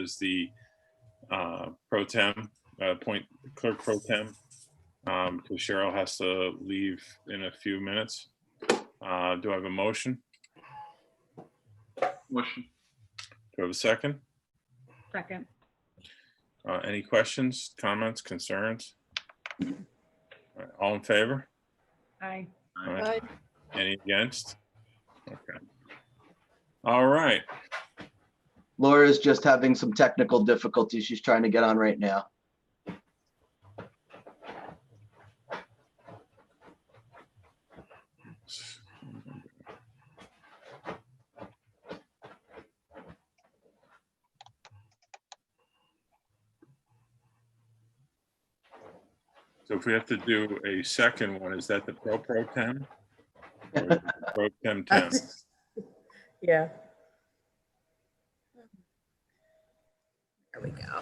as the pro tem, appoint clerk pro tem, because Cheryl has to leave in a few minutes. Do I have a motion? Motion. Do I have a second? Second. Any questions, comments, concerns? All right, all in favor? Aye. All right. Any against? Okay. All right. Laura's just having some technical difficulties. She's trying to get on right now. So if we have to do a second one, is that the pro tem? Or is it pro tem? Yeah. There we go.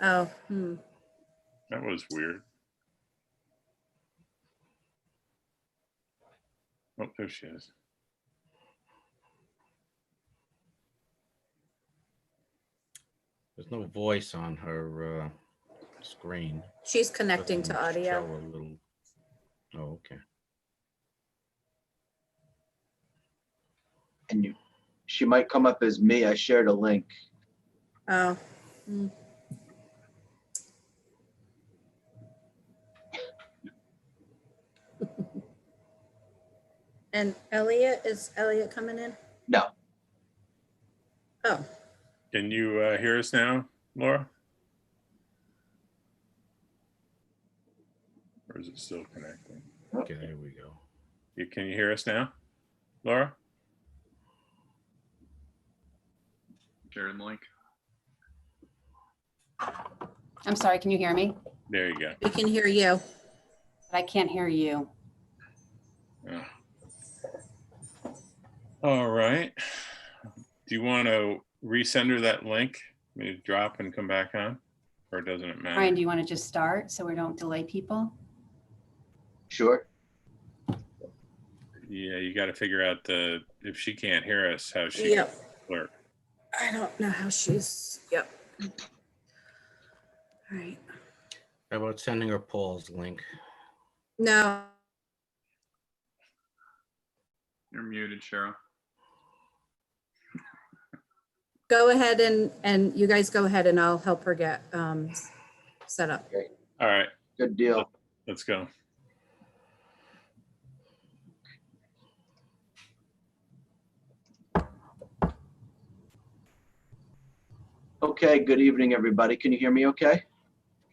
Oh, That was weird. Oh, there she is. There's no voice on her screen. she's connecting to Doesn't audio. show a little. Oh, okay. And she might come up as me. I shared a link. Oh. And Elliot, is Elliot coming in? No. Oh, Can you hear us now, Laura? Or is it still connecting? Okay, there we go. Can you hear us now, Laura? Sharing link. I'm sorry, can you hear me? There you go. we can hear you. I can't hear you. Yeah. All right. Do you want to resend her that link? Maybe drop and come back on, or doesn't it matter? Brian, do you want to just start so we don't delay people? Sure. Yeah, you got to figure out if she can't hear us, how she Yep. can clerk. I don't know how she's, yep. All right. How about sending her Paul's link? No, You're muted, Cheryl. go ahead and you guys go ahead and I'll help her get set up. All right, Good deal. let's go. Okay, good evening, everybody. Can you hear me okay?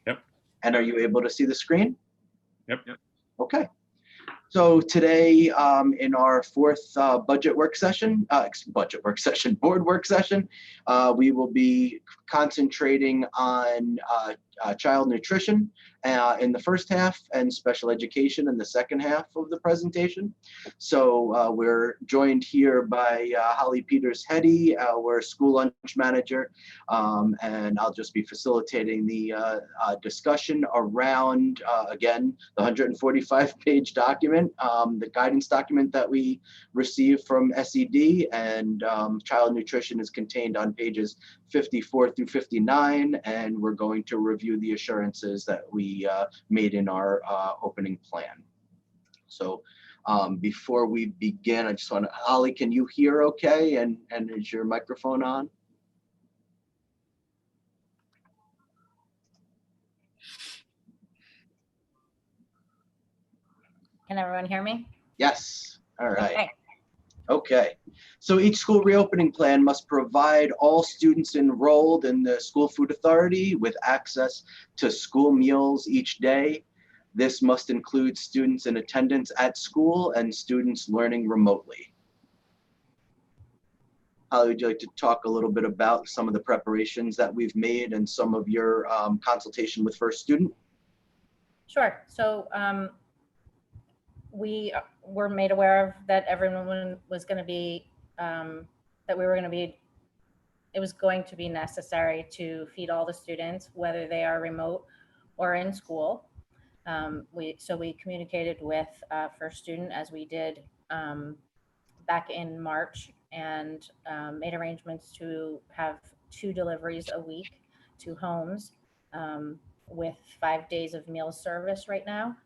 Yep. And are you able to see the screen? Yep. Okay. So today, in our fourth board work session, we will be concentrating on child nutrition in the first half and special education in the second half of the presentation. So we're joined here by Holly Peters-Heddy, our school lunch manager, and I'll just be facilitating the discussion around, again, the 145-page document, the guidance document that we received from SED, and child nutrition is contained on pages 54 through 59, and we're going to review the assurances that we made in our opening plan. So before we begin, I just want to, Ollie, can you hear okay? And is your microphone on? Can everyone hear me? Yes. All right. Okay. Okay, so each school reopening plan must provide all students enrolled in the School Food Authority with access to school meals each day. This must include students in attendance at school and students learning remotely. Holly, would you like to talk a little bit about some of the preparations that we've made and some of your consultation with First Student? Sure. So we were made aware of that everyone was going to be, that we were going to be, it was going to be necessary to feed all the students, whether they are remote or in school. So we communicated with First Student as we did back in March, and made arrangements to have 2 deliveries a week to homes, with 5 days of meal service right now.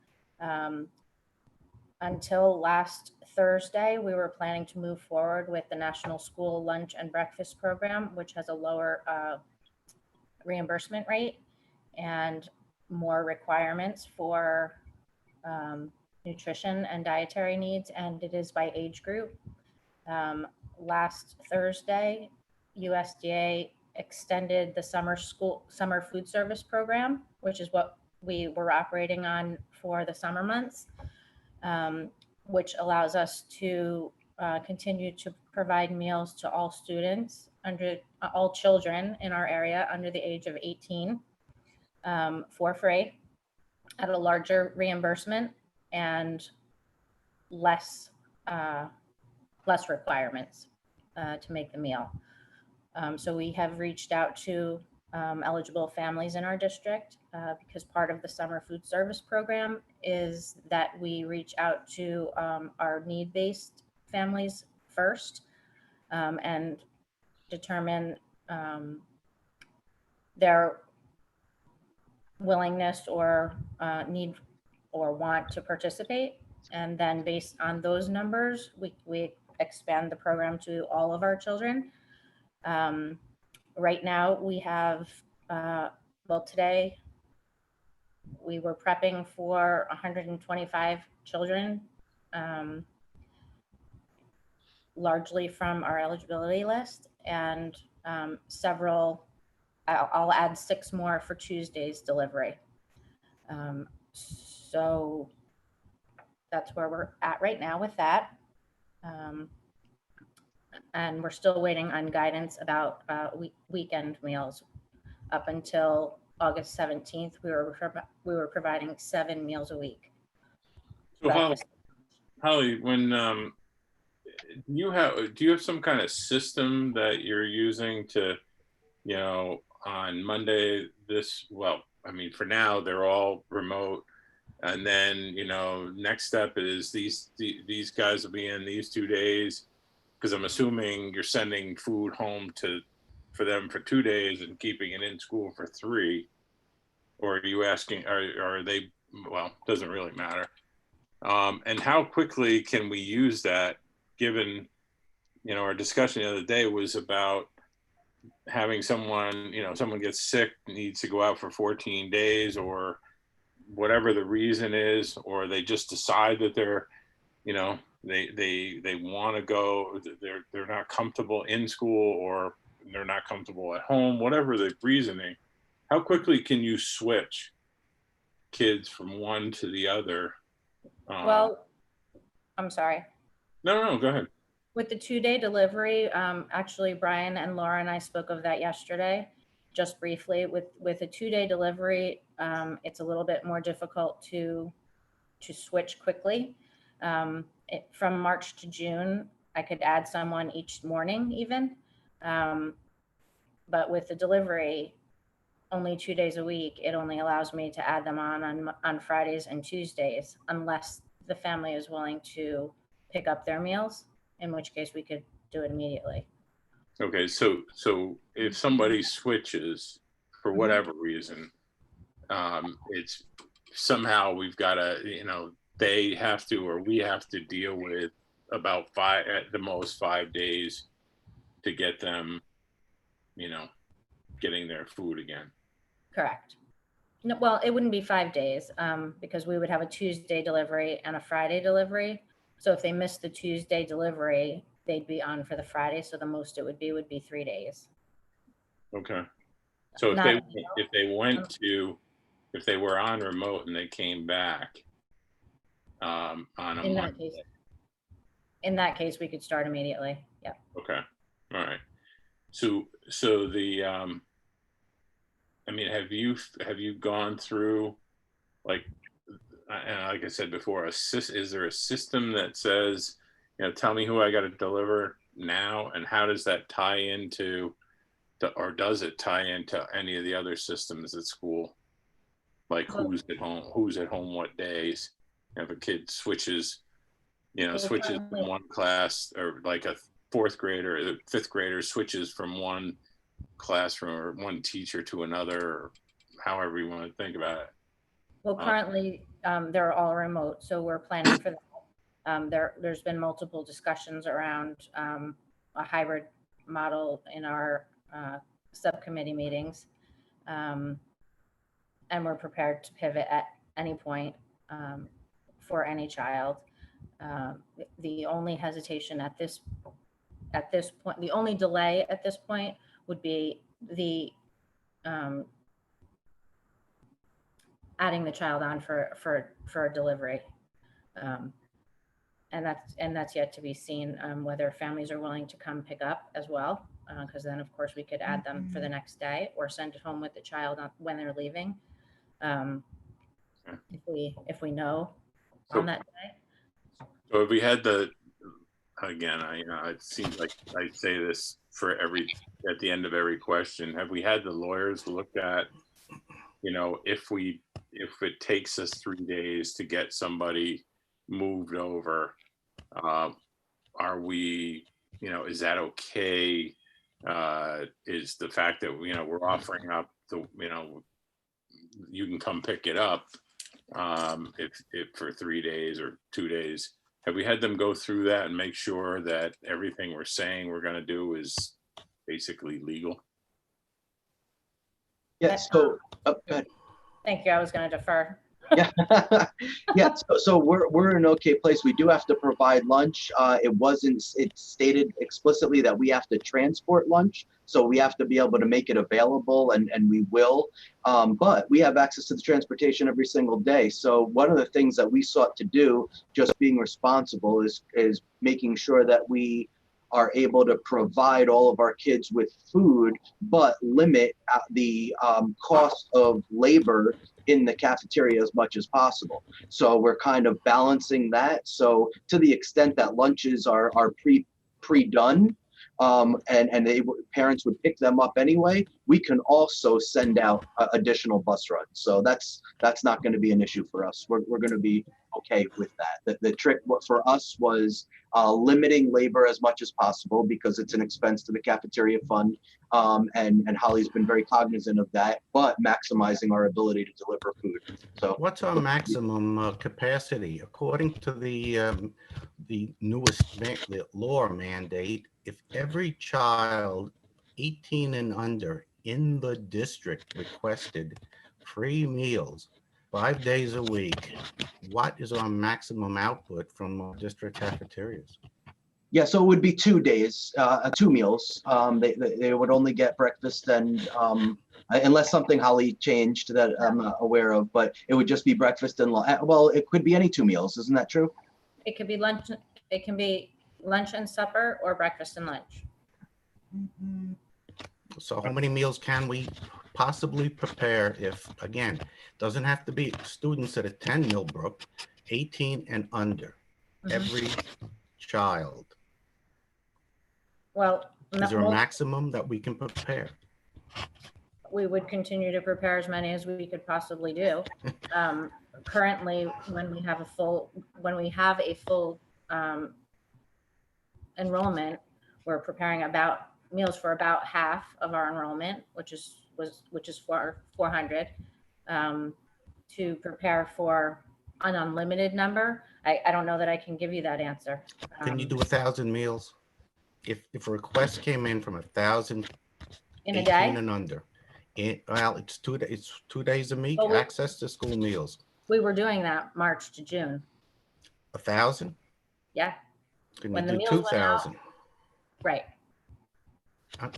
Until last Thursday, we were planning to move forward with the National School Lunch and Breakfast Program, which has a lower reimbursement rate and more requirements for nutrition and dietary needs, and it is by age group. Last Thursday, USDA extended the summer food service program, which is what we were operating on for the summer months, which allows us to continue to provide meals to all students all children in our area under the age of 18, for free at a larger reimbursement and less requirements to make the meal. So we have reached out to eligible families in our district because part of the summer food service program is that we reach out to our need-based families first, and determine their willingness or need or want to participate. And then based on those numbers, we expand the program to all of our children. Right now we have, today we were prepping for 125 children, largely from our eligibility list, and several, I'll add 6 more for Tuesday's delivery. So that's where we're at right now with that. And we're still waiting on guidance about weekend meals. Up until August 17th, we were providing 7 meals a week. So Holly, when do you have some kind of system that you're using to, on Monday for now they're all remote, and then next step is these guys will be in these 2 days, because I'm assuming you're sending food home for them for 2 days and keeping it in school for 3, or are you asking, are they, well, doesn't really matter. And how quickly can we use that, given, our discussion the other day was about having someone gets sick, needs to go out for 14 days or whatever the reason is, or they just decide that they're, they want to go, they're not comfortable in school, or they're not comfortable at home, whatever the reasoning. How quickly can you switch kids from one to the other? Well, I'm sorry. No, go ahead. With the 2-day delivery, actually, Brian and Laura and I spoke of that yesterday, just briefly. With a 2-day delivery, it's a little bit more difficult to switch quickly. From March to June, I could add someone each morning even. But with the delivery, only 2 days a week, it only allows me to add them on Fridays and Tuesdays, unless the family is willing to pick up their meals, in which case we could do it immediately. Okay, so if somebody switches for whatever reason, it's somehow we've got to, they have to, or we have to deal with about 5, at the most 5 days to get them, getting their food again. Correct. No, well, it wouldn't be 5 days, because we would have a Tuesday delivery and a Friday delivery. So if they missed the Tuesday delivery, they'd be on for the Friday. So the most it would be 3 days. Okay. So if they were on remote and they came back on a Monday. In that case, we could start immediately. Yeah. Okay. All right. So the have you gone through, like I said before, is there a system that says, tell me who I got to deliver now, and how does that tie into, or does it tie into any of the other systems at school? like who's at home what days. If a kid switches, switches from one class, or like a fourth grader, a fifth grader switches from one classroom or one teacher to another, or however you want to think about it. Well, currently, they're all remote, so we're planning for that. There's been multiple discussions around a hybrid model in our subcommittee meetings. And we're prepared to pivot at any point for any child. The only hesitation at this point, the only delay at this point would be the adding the child on for a delivery. And that's yet to be seen, whether families are willing to come pick up as well, because then of course we could add them for the next day or send it home with the child when they're leaving. If we know on that day. So if we had again, it seems like I say this at the end of every question, have we had the lawyers look at, if it takes us 3 days to get somebody moved over, are we, is that okay? Is the fact that, we're offering up you can come pick it up, if for 3 days or 2 days, have we had them go through that and make sure that everything we're saying we're going to do is basically legal? Yeah, so, go ahead. Thank you. I was going to defer. Yeah, yeah. So we're in an okay place. We do have to provide lunch. It's stated explicitly that we have to transport lunch, so we have to be able to make it available, and we will. But we have access to the transportation every single day. So one of the things that we sought to do, just being responsible, is making sure that we are able to provide all of our kids with food, but limit the cost of labor in the cafeteria as much as possible. So we're kind of balancing that. So to the extent that lunches are pre-done, and parents would pick them up anyway, we can also send out additional bus runs. So that's not going to be an issue for us. We're going to be okay with that. The trick for us was limiting labor as much as possible, because it's an expense to the cafeteria fund, and Holly's been very cognizant of that, but maximizing our ability to deliver food. So what's our maximum capacity according to the newest law mandate? If every child 18 and under in the district requested free meals 5 days a week, what is our maximum output from our district cafeterias? yeah, so it would be 2 days, 2 meals. They would only get breakfast, and unless something Holly changed that I'm not aware of, but it would just be breakfast and well, it could be any 2 meals. Isn't that true? It could be lunch. It can be lunch and supper, or breakfast and lunch. So how many meals can we possibly prepare if, again, doesn't have to be students that attend Millbrook, 18 and under, every child? Well, Is there a maximum that we can prepare? we would continue to prepare as many as we could possibly do. Currently, when we have a full enrollment, we're preparing meals for about half of our enrollment, which is 400, to prepare for an unlimited number. I don't know that I can give you that answer. Can you do 1,000 meals? If a request came in from 1,000 in a 18 day? and under, it's 2 days a week, Well, access to school meals. We were doing that March to June. 1,000? Yeah. Can When you the do meals went out. 2,000? Right.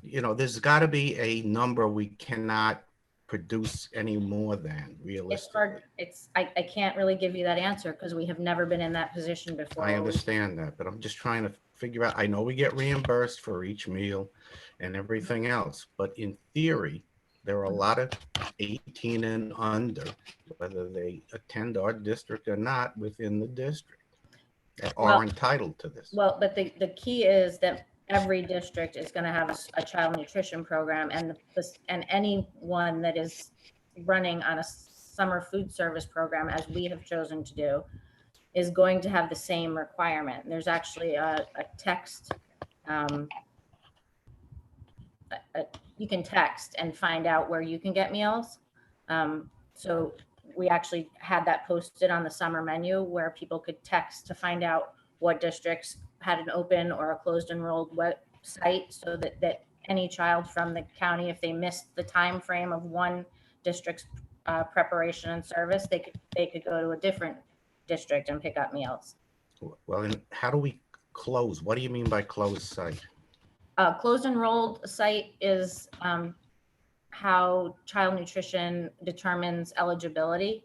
There's got to be a number we cannot produce any more than, realistically. I can't really give you that answer because we have never been in that position before. I understand that, but I'm just trying to figure out, I know we get reimbursed for each meal and everything else, but in theory, there are a lot of 18 and under, whether they attend our district or not, within the district that are entitled to this. Well, but the key is that every district is going to have a child nutrition program, and anyone that is running on a summer food service program, as we have chosen to do, is going to have the same requirement. There's actually a text, you can text and find out where you can get meals. So we actually had that posted on the summer menu where people could text to find out what districts had an open or a closed enrolled website, so that any child from the county, if they missed the time frame of one district's preparation and service, they could go to a different district and pick up meals. Well, and how do we close? What do you mean by closed site? Closed enrolled site is how child nutrition determines eligibility.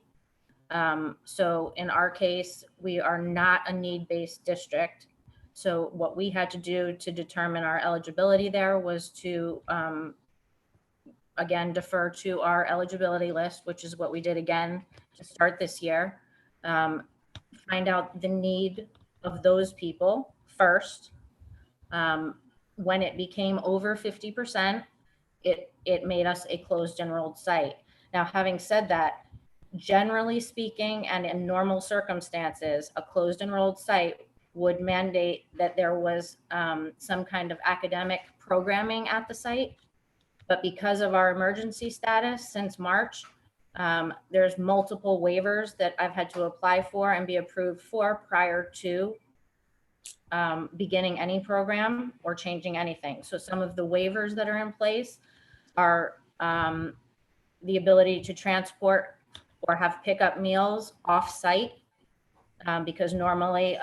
So in our case, we are not a need-based district. So what we had to do to determine our eligibility there was to, again, defer to our eligibility list, which is what we did again to start this year. Find out the need of those people first. When it became over 50%, it made us a closed enrolled site. Now, having said that, generally speaking, and in normal circumstances, a closed enrolled site would mandate that there was some kind of academic programming at the site. But because of our emergency status since March, there's multiple waivers that I've had to apply for and be approved for prior to beginning any program or changing anything. So some of the waivers that are in place are the ability to transport or have pickup meals off-site, because normally,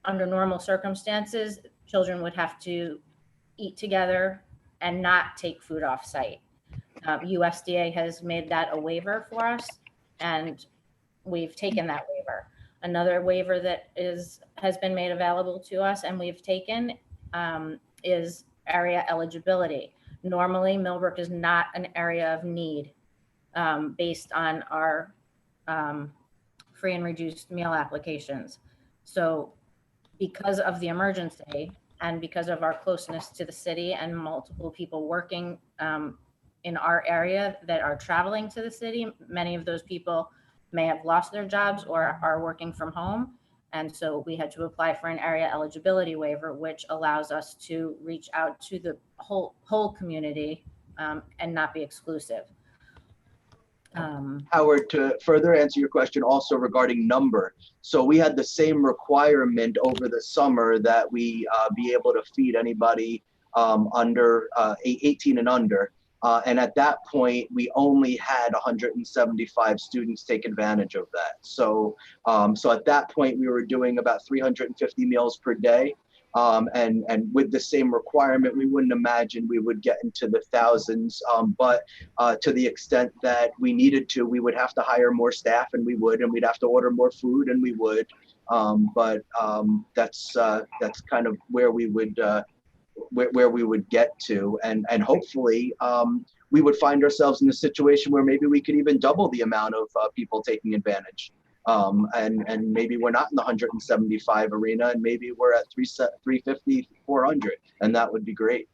under normal circumstances, children would have to eat together and not take food off-site. USDA has made that a waiver for us, and we've taken that waiver. Another waiver that has been made available to us and we've taken is area eligibility. Normally, Millbrook is not an area of need based on our free and reduced meal applications. So because of the emergency and because of our closeness to the city and multiple people working in our area that are traveling to the city, many of those people may have lost their jobs or are working from home. And so we had to apply for an area eligibility waiver, which allows us to reach out to the whole community and not be exclusive. Howard, to further answer your question also regarding number. So we had the same requirement over the summer that we be able to feed anybody under 18 and under. And at that point, we only had 175 students take advantage of that. So, so at that point, we were doing about 350 meals per day. And with the same requirement, we wouldn't imagine we would get into the thousands. But to the extent that we needed to, we would have to hire more staff, and we would, and we'd have to order more food, and we would. But that's kind of where we would get to, and hopefully we would find ourselves in a situation where maybe we could even double the amount of people taking advantage. And maybe we're not in the 175 arena, and maybe we're at 350, 400, and that would be great.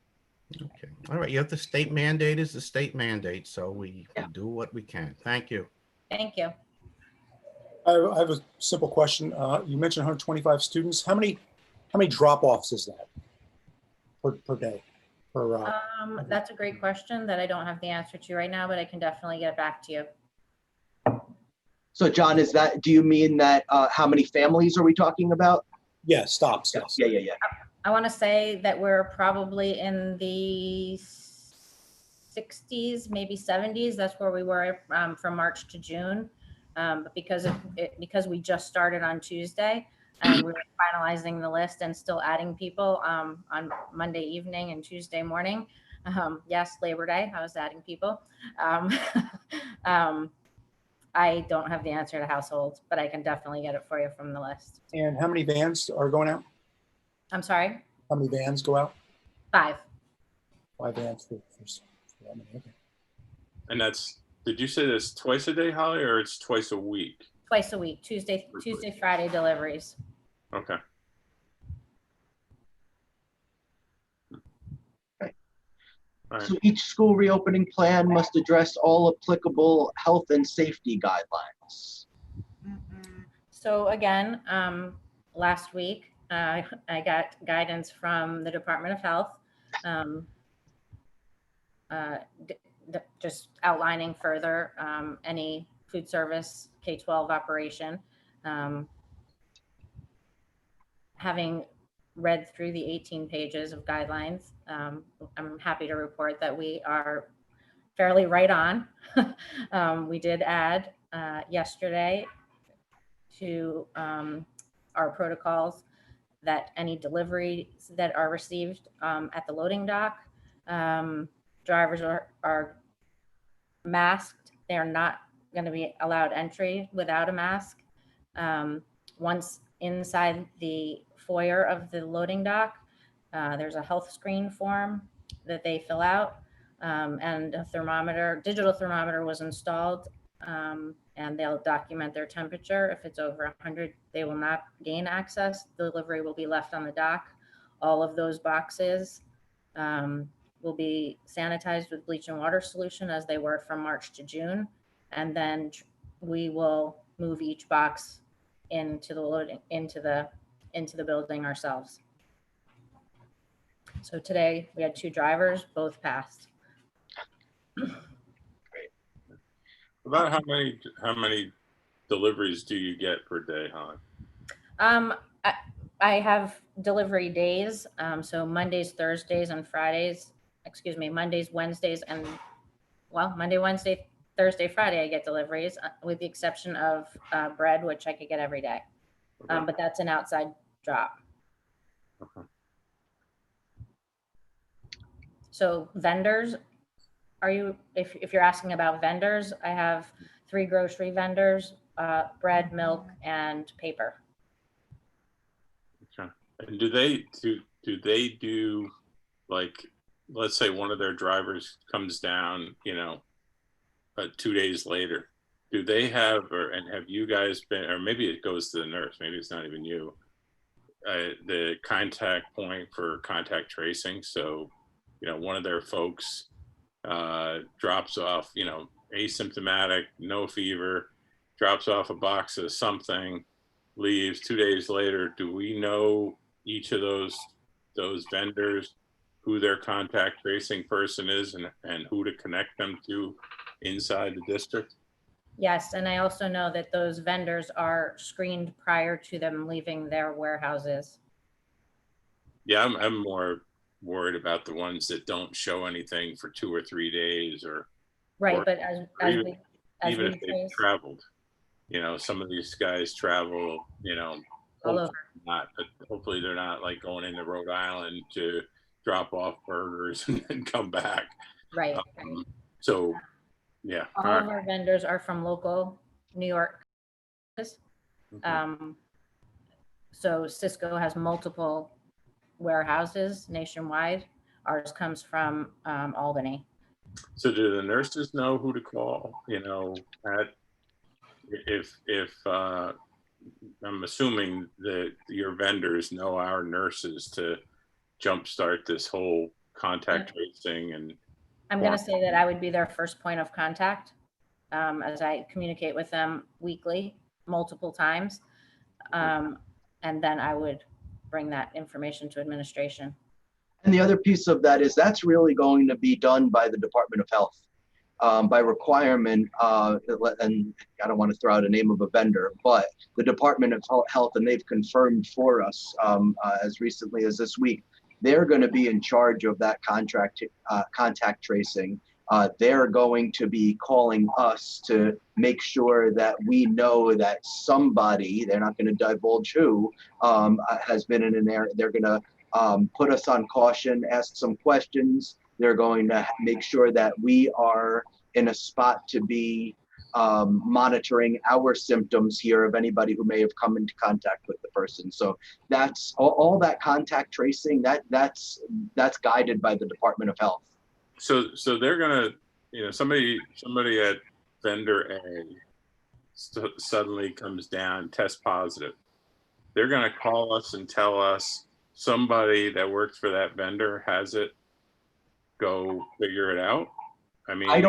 Okay. All right. You have the state mandate is the state mandate, so we do what we can. Thank you. Thank you. I have a simple question. You mentioned 125 students. How many drop-offs is that per day? That's a great question that I don't have the answer to right now, but I can definitely get back to you. So John, do you mean that how many families are we talking about? Yeah, stops. Yes. Yeah. I want to say that we're probably in the 60s, maybe 70s. That's where we were from March to June. But because we just started on Tuesday and we were finalizing the list and still adding people on Monday evening and Tuesday morning. Yes, Labor Day, I was adding people. I don't have the answer to households, but I can definitely get it for you from the list. And how many vans are going out? I'm sorry? How many vans go out? 5. 5 vans for that many. Okay. And did you say this twice a day, Holly, or it's twice a week? Twice a week, Tuesday, Friday deliveries. Okay. All right. So each school reopening plan must address all applicable health and safety guidelines. So again, last week, I got guidance from the Department of Health, just outlining further any food service K-12 operation. Having read through the 18 pages of guidelines, I'm happy to report that we are fairly right on. We did add yesterday to our protocols that any deliveries that are received at the loading dock, drivers are masked. They are not going to be allowed entry without a mask. Once inside the foyer of the loading dock, there's a health screen form that they fill out, and a thermometer, digital thermometer was installed, and they'll document their temperature. If it's over 100, they will not gain access. Delivery will be left on the dock. All of those boxes will be sanitized with bleach and water solution as they were from March to June. And then we will move each box into the loading, into the building ourselves. So today we had 2 drivers, both passed. About how many deliveries do you get per day, Han? I have delivery days. So Mondays, Thursdays, and Fridays, excuse me, Mondays, Wednesdays, and Monday, Wednesday, Thursday, Friday, I get deliveries, with the exception of bread, which I could get every day. Okay. But that's an outside drop. Okay. So vendors, if you're asking about vendors, I have 3 grocery vendors, bread, milk, and paper. Okay. And do they do, like, let's say one of their drivers comes down, 2 days later, do they have, and have you guys been, or maybe it goes to the nurse, maybe it's not even you, the contact point for contact tracing? So, one of their folks drops off, asymptomatic, no fever, drops off a box of something, leaves 2 days later. Do we know each of those vendors, who their contact tracing person is, and who to connect them to inside the district? Yes, and I also know that those vendors are screened prior to them leaving their warehouses. Yeah, I'm more worried about the ones that don't show anything for 2 or 3 days, Right, or but even if they've trace traveled. Some of these guys travel, all hopefully over. not, but hopefully they're not like going into Rhode Island to drop off burgers and then come back. Right. So, yeah. All of our vendors are from local New York. Okay. So Cisco has multiple warehouses nationwide. Ours comes from Albany. So do the nurses know who to call? If I'm assuming that your vendors know our nurses to jumpstart this whole contact tracing, and I'm going to say that I would be their first point of contact, as I communicate with them weekly, multiple times. And then I would bring that information to administration. And the other piece of that is that's really going to be done by the Department of Health. By requirement, and I don't want to throw out a name of a vendor, but the Department of Health, and they've confirmed for us as recently as this week, they're going to be in charge of that contact tracing. They're going to be calling us to make sure that we know that somebody, they're not going to divulge who, has been in there. They're going to put us on caution, ask some questions. They're going to make sure that we are in a spot to be monitoring our symptoms here of anybody who may have come into contact with the person. So that's all that contact tracing, that's guided by the Department of Health. So they're gonna, somebody at vendor A suddenly comes down, test positive. They're gonna call us and tell us somebody that works for that vendor has it. go figure it out? I mean, I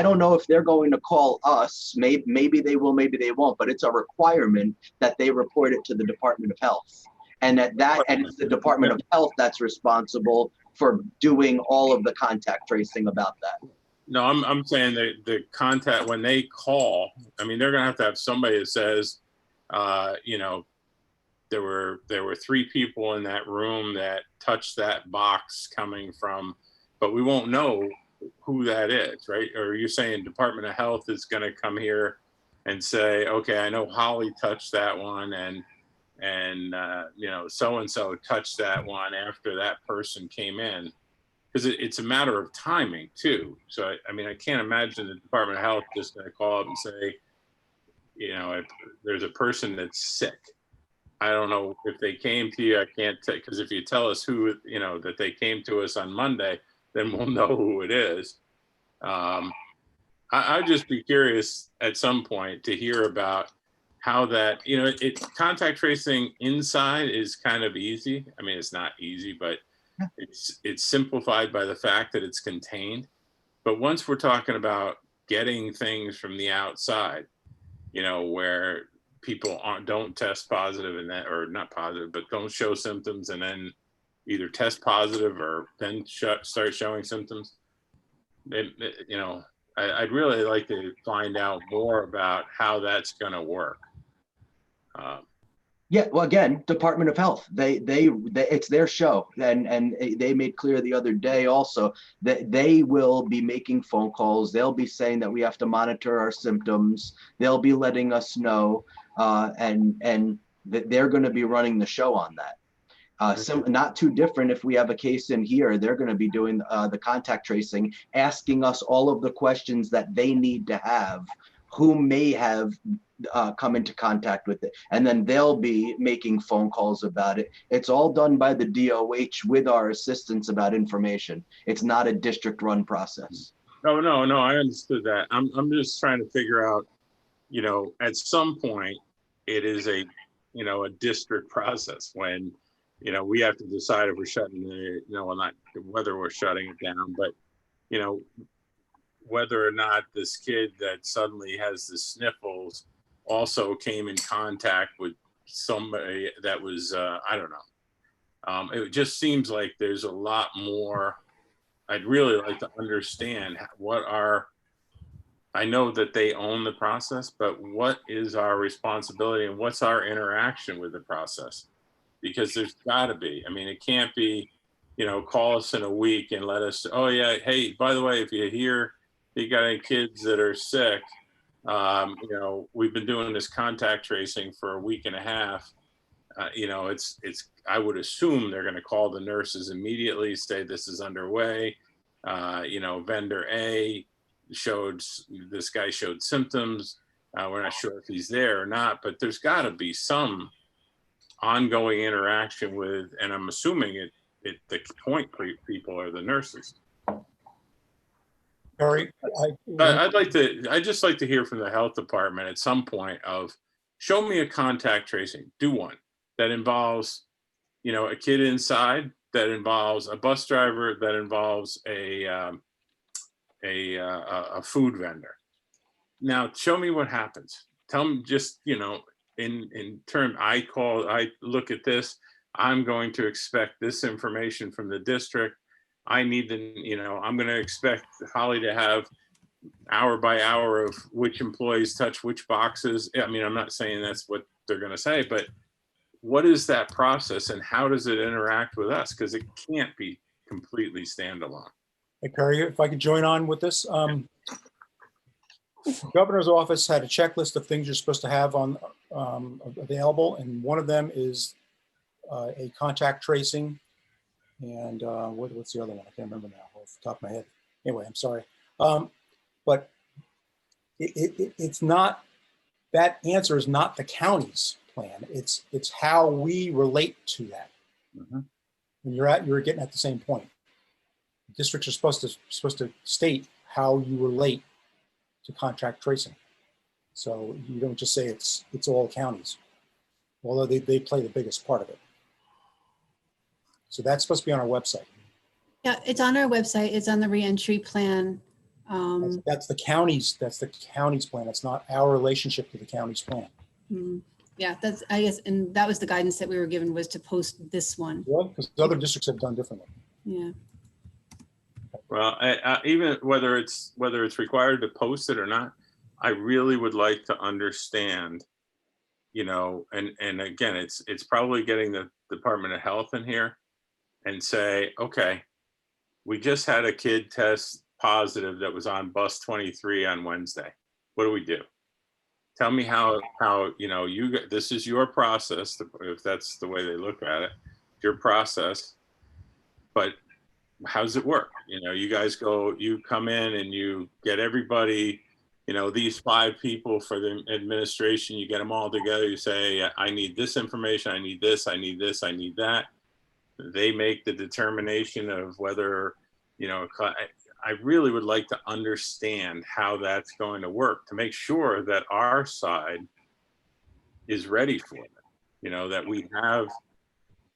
don't know if they're going to call us. Maybe they will, maybe they won't, but it's a requirement that they report it to the Department of Health. And and it's the Department of Health that's responsible for doing all of the contact tracing about that. no, I'm saying that the contact, when they call, I mean, they're gonna have to have somebody that says, you know, there were 3 people in that room that touched that box coming from, but we won't know who that is, right? Or you're saying Department of Health is gonna come here and say, okay, I know Holly touched that one, and you know, so-and-so touched that one after that person came in. Because it's a matter of timing too. So, I mean, I can't imagine the Department of Health just gonna call up and say, you know, if there's a person that's sick, I don't know if they came to you, I can't take, because if you tell us who, you know, that they came to us on Monday, then we'll know who it is. I'd just be curious at some point to hear about how that, you know, contact tracing inside is kind of easy. I mean, it's not easy, but it's simplified by the fact that it's contained. But once we're talking about getting things from the outside, you know, where people don't test positive and that, or not positive, but don't show symptoms and then either test positive or then start showing symptoms, you know, I'd really like to find out more about how that's going to work. Yeah, well, again, Department of Health, they it's their show, and they made clear the other day also that they will be making phone calls. They'll be saying that we have to monitor our symptoms. They'll be letting us know, and that they're going to be running the show on that. So not too different if we have a case in here, they're going to be doing the contact tracing, asking us all of the questions that they need to have, who may have come into contact with it. And then they'll be making phone calls about it. It's all done by the DOH with our assistance about information. It's not a district run process. No, I understood that. I'm just trying to figure out, you know, at some point it is a, you know, a district process when, you know, we have to decide if we're shutting the, you know, well, not whether we're shutting it down, but, you know, whether or not this kid that suddenly has the sniffles also came in contact with somebody that was, I don't know. It just seems like there's a lot more. I'd really like to understand I know that they own the process, but what is our responsibility and what's our interaction with the process? Because there's gotta be, I mean, it can't be, you know, call us in a week and let us, oh yeah, hey, by the way, if you hear you got any kids that are sick, you know, we've been doing this contact tracing for a week and a half. You know, I would assume they're going to call the nurses immediately, say this is underway. You know, vendor A this guy showed symptoms. We're not sure if he's there or not, but there's got to be some ongoing interaction with, and I'm assuming the point people are the nurses. Barry, I'd just like to hear from the health department at some point of, show me a contact tracing, do one that involves, you know, a kid inside, that involves a bus driver, that involves a food vendor. Now, show me what happens. Tell me just, you know, in term, I look at this, I'm going to expect this information from the district. I need to, you know, I'm going to expect Holly to have hour by hour of which employees touch which boxes. I mean, I'm not saying that's what they're going to say, but what is that process and how does it interact with us? Because it can't be completely standalone. Hey, Perry, if I could join on with this. Governor's office had a checklist of things you're supposed to have on available, and one of them is a contact tracing. And what's the other one? I can't remember now off the top of my head. Anyway, I'm sorry. But it's not, that answer is not the county's plan. It's how we relate to that. Mm-hmm. And you're getting at the same point. Districts are supposed to state how you relate to contact tracing. So you don't just say it's all counties, although they play the biggest part of it. So that's supposed to be on our website. Yeah, it's on our website. It's on the reentry plan. That's the county's plan. It's not our relationship to the county's plan. Yeah, that's, I guess, and that was the guidance that we were given, was to post this one. Well, because other districts have done differently. Yeah. Well, even whether it's required to post it or not, I really would like to understand, you know, and again, it's probably getting the Department of Health in here and say, okay, we just had a kid test positive that was on bus 23 on Wednesday. What do we do? Tell me how you know, this is your process, if that's the way they look at it, your process. But how does it work? You know, you guys you come in and you get everybody, you know, these 5 people for the administration, you get them all together, you say, I need this information, I need this, I need this, I need that. They make the determination of whether, you know, I really would like to understand how that's going to work to make sure that our side is ready for it. You know, that we have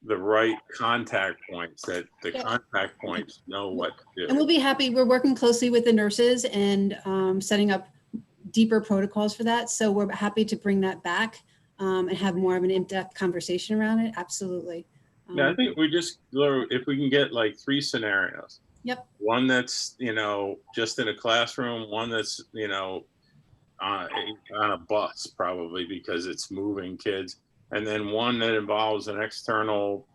the right contact points, that the contact points know what to And do. we'll be happy. We're working closely with the nurses and setting up deeper protocols for that. So we're happy to bring that back and have more of an in-depth conversation around it. Absolutely. Yeah, I think if we can get like 3 scenarios. Yep. One that's, you know, just in a classroom, one that's, you know, on a bus probably because it's moving kids, and then one that involves an external,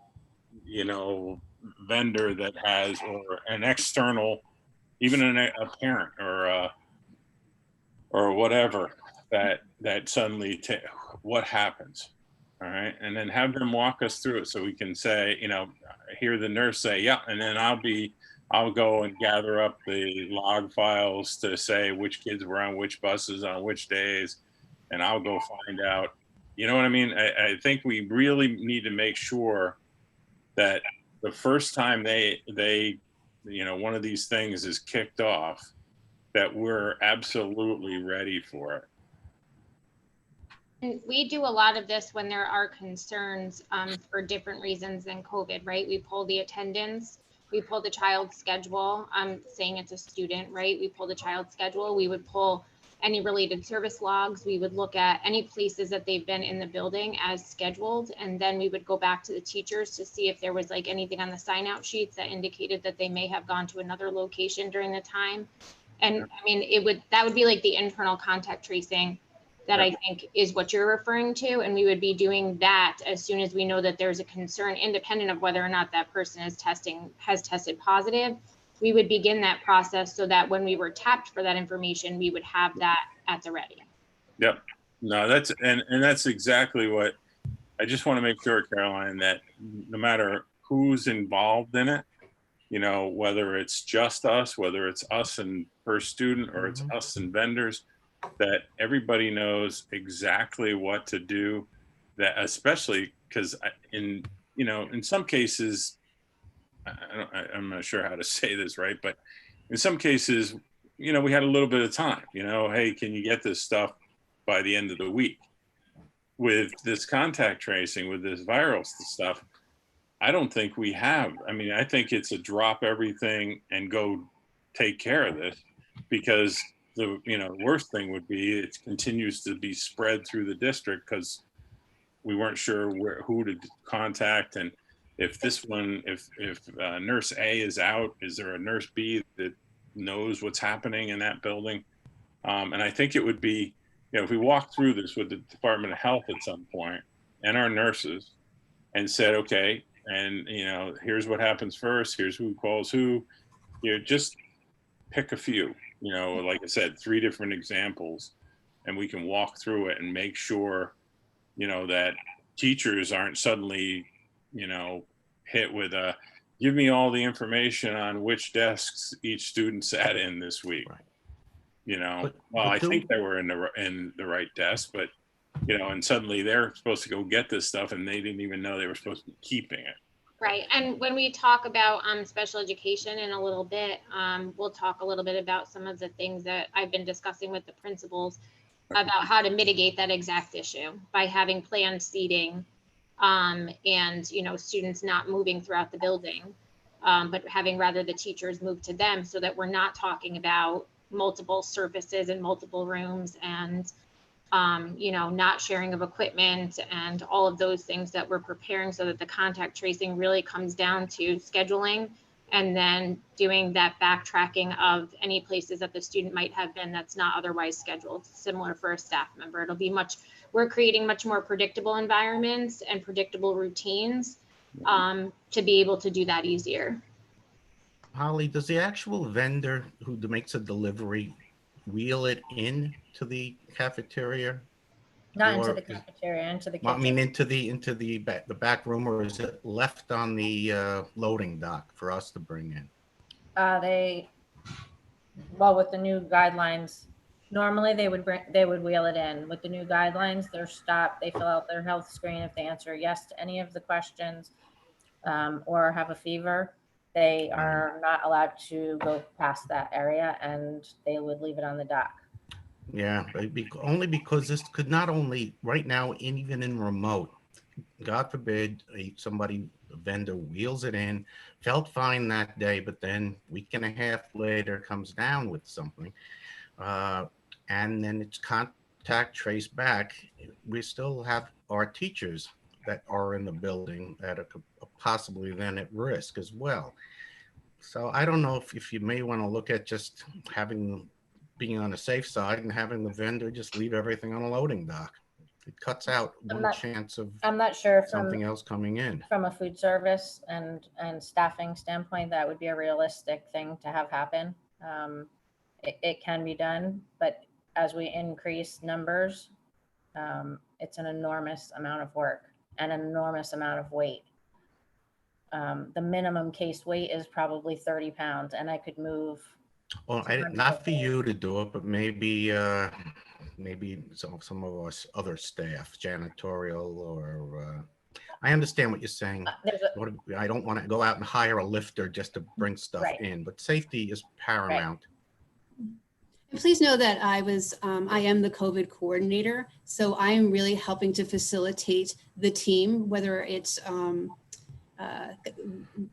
you know, vendor that has, or an external, even a parent or whatever, that suddenly what happens. All right, and then have them walk us through it so we can say, you know, hear the nurse say, yeah, and then I'll go and gather up the log files to say which kids were on which buses on which days, and I'll go find out. You know what I mean? I think we really need to make sure that the first time they you know, one of these things is kicked off, that we're absolutely ready for it. And we do a lot of this when there are concerns for different reasons than COVID, right? We pull the attendance, we pull the child's schedule. I'm saying it's a student, right? We pull the child's schedule. We would pull any related service logs. We would look at any places that they've been in the building as scheduled. And then we would go back to the teachers to see if there was like anything on the sign out sheets that indicated that they may have gone to another location during the time. And I mean, that would be like the internal contact tracing that I think is what you're referring to. And we would be doing that as soon as we know that there's a concern, independent of whether or not that person has tested positive. We would begin that process so that when we were tapped for that information, we would have that at the ready. Yep. No, that's exactly what I just want to make sure, Caroline, that no matter who's involved in it, you know, whether it's just us, whether it's us and per student, or it's us and vendors, that everybody knows exactly what to do. That especially because in some cases, I'm not sure how to say this right, but in some cases, you know, we had a little bit of time. You know, hey, can you get this stuff by the end of the week? With this contact tracing, with this viral stuff, I don't think we have. I mean, I think it's a drop everything and go take care of this, because the worst thing would be it continues to be spread through the district because we weren't sure who to contact, and if nurse A is out, is there a nurse B that knows what's happening in that building? And I think it would be, you know, if we walk through this with the Department of Health at some point and our nurses and said, okay, and you know, here's what happens first, here's who calls who, you know, just pick a few, you know, like I said, 3 different examples, and we can walk through it and make sure, you know, that teachers aren't suddenly, you know, hit with give me all the information on which desks each student sat in this week. Right. You know, I think they were in the right desk, but you know, and suddenly they're supposed to go get this stuff and they didn't even know they were supposed to be keeping it. Right. And when we talk about special education in a little bit, we'll talk a little bit about some of the things that I've been discussing with the principals about how to mitigate that exact issue by having planned seating and, you know, students not moving throughout the building. but having rather the teachers move to them so that we're not talking about multiple surfaces and multiple rooms and not sharing of equipment and all of those things that we're preparing so that the contact tracing really comes down to scheduling and then doing that backtracking of any places that the student might have been that's not otherwise scheduled, similar for a staff member. We're creating much more predictable environments and predictable routines to be able to do that easier. Holly, does the actual vendor who makes a delivery wheel it in to the cafeteria? Not into Or the cafeteria, into the Well, I kitchen. mean, into the back room, or is it left on the loading dock for us to bring in? With the new guidelines, normally they would wheel it in. With the new guidelines, they're stopped. They fill out their health screen. If they answer yes to any of the questions or have a fever, they are not allowed to go past that area, and they would leave it on the dock. Yeah, only because this could not only right now, even in remote, God forbid, a vendor wheels it in, felt fine that day, but then week and a half later comes down with something, and then it's contact traced back. We still have our teachers that are in the building that are possibly then at risk as well. So I don't know if you may want to look at just being on the safe side and having the vendor just leave everything on a loading dock. It cuts out one chance of I'm not sure something else coming in. from a food service and staffing standpoint, that would be a realistic thing to have happen. It can be done, but as we increase numbers, it's an enormous amount of work and an enormous amount of weight. The minimum case weight is probably 30 pounds, and I could move. Well, not for you to do it, but maybe some of us other staff, janitorial, or I understand what you're saying. I don't want to go out and hire a lifter just to bring stuff in, but safety is paramount. And please know that I am the COVID coordinator, so I am really helping to facilitate the team, whether it's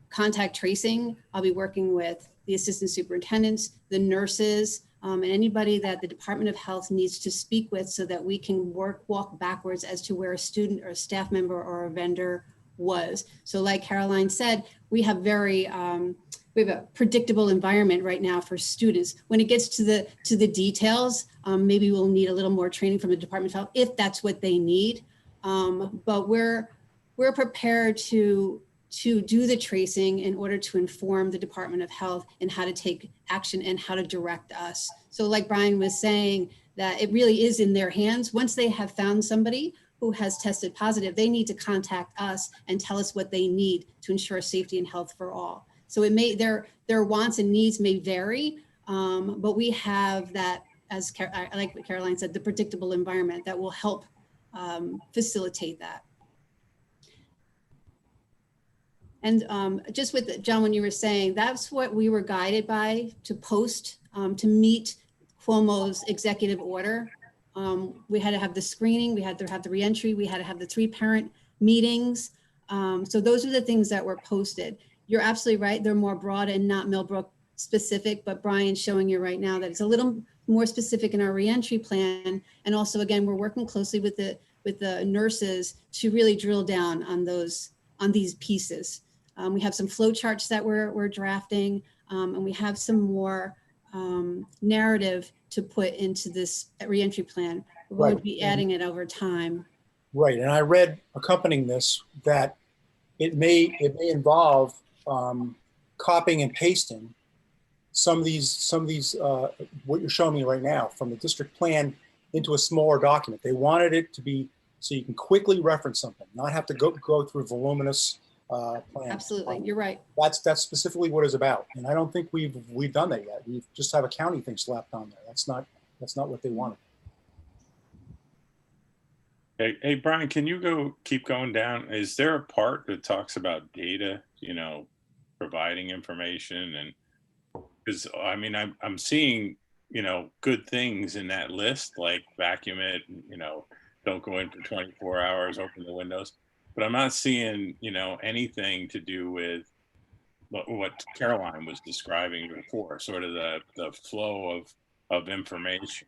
contact tracing. I'll be working with the assistant superintendents, the nurses, and anybody that the Department of Health needs to speak with so that we can walk backwards as to where a student or a staff member or a vendor was. So like Caroline said, we have we have a predictable environment right now for students. When it gets to the details, maybe we'll need a little more training from the Department of Health if that's what they need. But we're prepared to do the tracing in order to inform the Department of Health and how to take action and how to direct us. So like Brian was saying, that it really is in their hands. Once they have found somebody who has tested positive, they need to contact us and tell us what they need to ensure safety and health for all. So their wants and needs may vary, but we have that, as like what Caroline said, the predictable environment that will help facilitate that. And just with John, when you were saying, that's what we were guided by to post to meet Cuomo's executive order. We had to have the screening, we had to have the reentry, we had to have the 3-parent meetings. So those are the things that were posted. You're absolutely right. They're more broad and not Millbrook specific, but Brian's showing you right now that it's a little more specific in our reentry plan. And also, again, we're working closely with the nurses to really drill down on these pieces. We have some flow charts that we're drafting, and we have some more narrative to put into this reentry plan. We'll be adding it over time. Right, and I read accompanying this that it may involve copying and pasting some of these what you're showing me right now from the district plan into a smaller document. They wanted it to be so you can quickly reference something, not have to go through voluminous plans. Absolutely, you're right. That's specifically what it's about, and I don't think we've done that yet. We just have a county thing slapped on there. That's not what they wanted. Hey, Brian, can you keep going down? Is there a part that talks about data, providing information? And because I mean, I'm seeing, good things in that list, like vacuum it, don't go in for 24 hours, open the windows, but I'm not seeing, anything to do with, what Caroline was describing before, sort of the flow of information.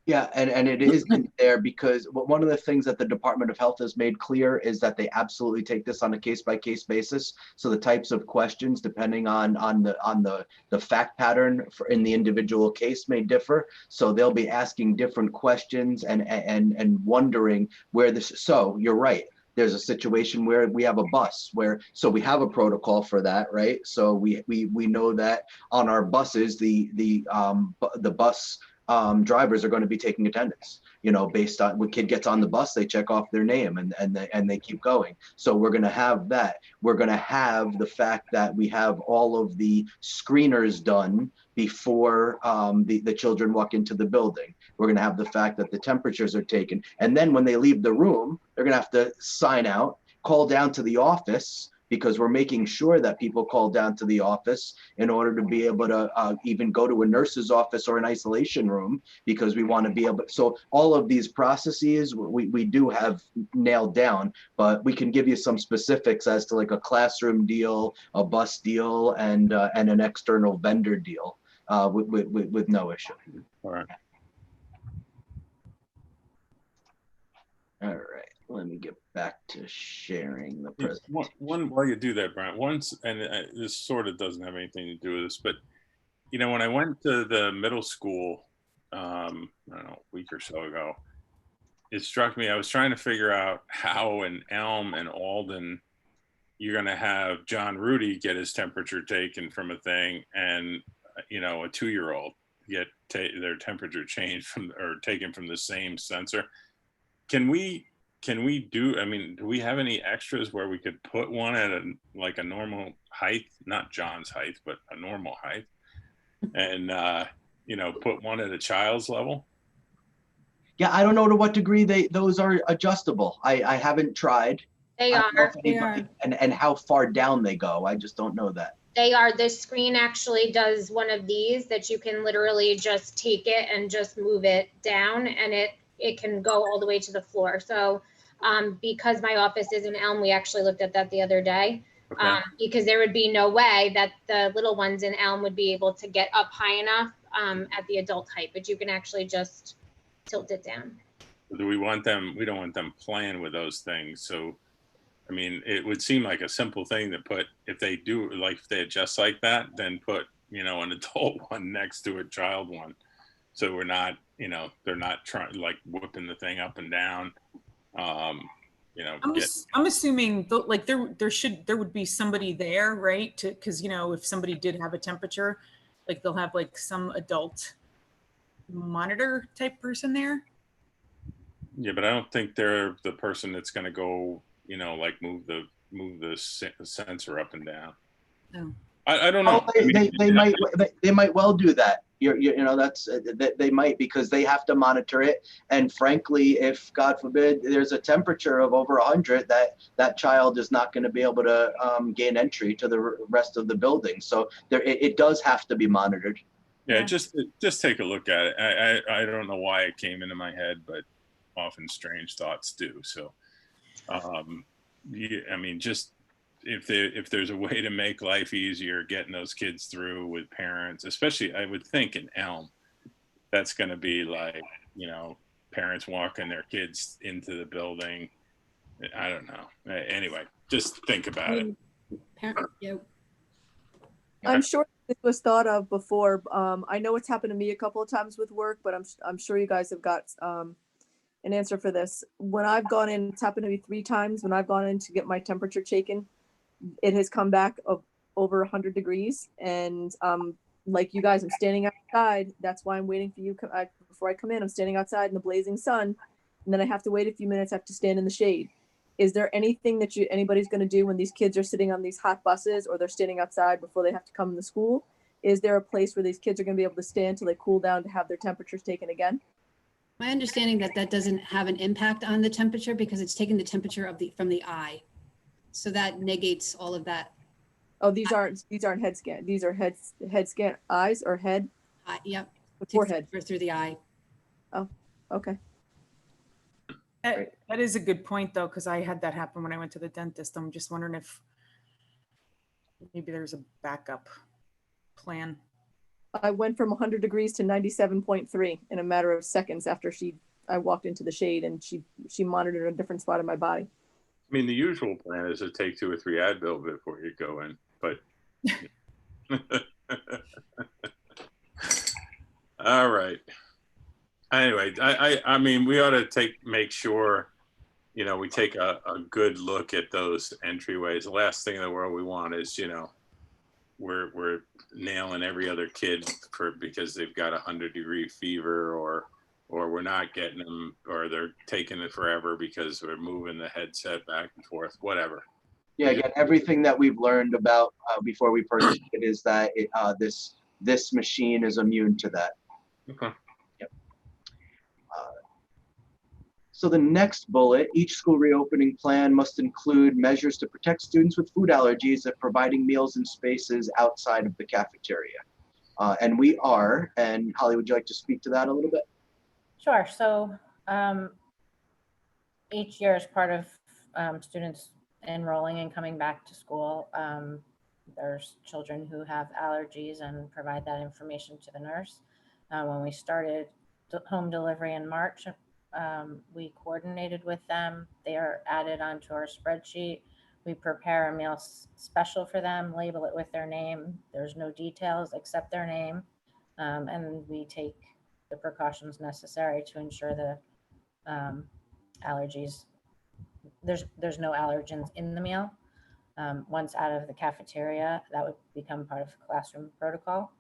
Yeah, and it isn't there because one of the things that the Department of Health has made clear is that they absolutely take this on a case-by-case basis. So the types of questions, depending on the fact pattern in the individual case, may differ. So they'll be asking different questions and wondering where this. So you're right. There's a situation where we have a bus so we have a protocol for that, right? So we know that on our buses, the bus drivers are going to be taking attendance, based on when kid gets on the bus, they check off their name and they keep going. So we're going to have that. We're going to have the fact that we have all of the screeners done before the children walk into the building. We're going to have the fact that the temperatures are taken. And then when they leave the room, they're going to have to sign out, call down to the office, because we're making sure that people call down to the office in order to be able to even go to a nurse's office or an isolation room, because we want to be able. So all of these processes we do have nailed down, but we can give you some specifics as to like a classroom deal, a bus deal, and an external vendor deal with no issue. All right. All right. Let me get back to sharing the Yeah, presentation. one while you do that, Brian, once, and this sort of doesn't have anything to do with this, but when I went to the middle school, I don't know, a week or so ago, it struck me, I was trying to figure out how in Elm and Alden you're going to have John Rudy get his temperature taken from a thing, and a 2-year-old get their temperature changed or taken from the same sensor. Can we do, do we have any extras where we could put one at a normal height, not John's height, but a normal height, and put one at a child's level? Yeah, I don't know to what degree those are adjustable. I haven't tried. They I don't know are. if anybody- and how far down they go. I just don't know that. They are. This screen actually does one of these that you can literally just take it and just move it down, and it can go all the way to the floor. So because my office is in Elm, we actually looked at that the other day. Okay. Because there would be no way that the little ones in Elm would be able to get up high enough at the adult height, but you can actually just tilt it down. Do we want them? We don't want them playing with those things. So, it would seem like a simple thing to put, if they do, like if they adjust like that, then put, an adult one next to a child one. So we're not, they're not trying like whipping the thing up and down. I'm assuming like there would be somebody there, right? Because if somebody did have a temperature, like they'll have like some adult monitor type person there. Yeah, but I don't think they're the person that's going to go, like move the sensor up and down. No. I don't know. They might well do that. That's they might, because they have to monitor it. And frankly, if God forbid there's a temperature of over 100, that child is not going to be able to gain entry to the rest of the building. So it does have to be monitored. Yeah, just take a look at it. I don't know why it came into my head, but often strange thoughts do. So, just if there's a way to make life easier, getting those kids through with parents, especially I would think in Elm, that's going to be like, parents walking their kids into the building. I don't know. Anyway, just think about it. I'm sure this was thought of before. I know it's happened to me a couple of times with work, but I'm sure you guys have got an answer for this. When I've gone in, it's happened to me 3 times. When I've gone in to get my temperature taken, it has come back of over 100 degrees. And like you guys, I'm standing outside. That's why I'm waiting for you. Before I come in, I'm standing outside in the blazing sun. And then I have to wait a few minutes. I have to stand in the shade. Is there anything that anybody's going to do when these kids are sitting on these hot buses, or they're standing outside before they have to come to school? Is there a place where these kids are going to be able to stand till they cool down to have their temperatures taken again? My understanding that doesn't have an impact on the temperature because it's taking the temperature from the eye. So that negates all of that. Oh, these aren't head scan. These are head scan, eyes or head? Yep. Forehead. Through the eye. Oh, okay. That is a good point though, because I had that happen when I went to the dentist. I'm just wondering if maybe there's a backup plan. I went from 100 degrees to 97.3 in a matter of seconds after I walked into the shade, and she monitored a different spot in my body. I mean, the usual plan is to take 2 or 3 Advil before you go in, but. All right. Anyway, I mean, we ought to make sure, you know, we take a good look at those entryways. The last thing in the world we want is, you know, we're nailing every other kid because they've got 100-degree fever, or we're not getting them, or they're taking it forever because we're moving the headset back and forth, whatever. Yeah, again, everything that we've learned about before we purchased it is that this machine is immune to that. Okay. Yep. So the next bullet, each school reopening plan must include measures to protect students with food allergies at providing meals and spaces outside of the cafeteria. And we are, and Holly, would you like to speak to that a little bit? Sure. So each year, as part of students enrolling and coming back to school, there's children who have allergies, and provide that information to the nurse. When we started home delivery in March, we coordinated with them. They are added onto our spreadsheet. We prepare a meal special for them, label it with their name. There's no details except their name. And we take the precautions necessary to ensure the allergies, there's no allergens in the meal. Once out of the cafeteria, that would become part of classroom protocol.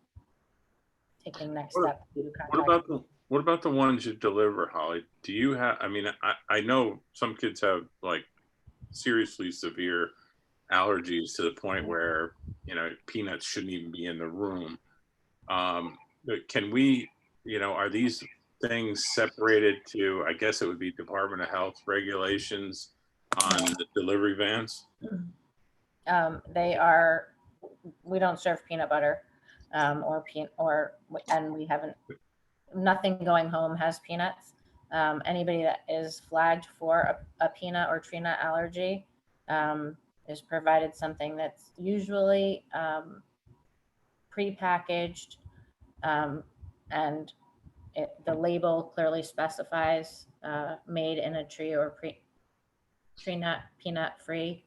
Taking next step to contact. What about the ones you deliver, Holly? Do you have, I mean, I know some kids have like seriously severe allergies to the point where, you know, peanuts shouldn't even be in the room. Can we, you know, are these things separated to, I guess it would be Department of Health regulations on the delivery vans? They are, we don't serve peanut butter, and we haven't, nothing going home has peanuts. Anybody that is flagged for a peanut or tree nut allergy is provided something that's usually pre-packaged, and the label clearly specifies made in a tree or tree nut, peanut free.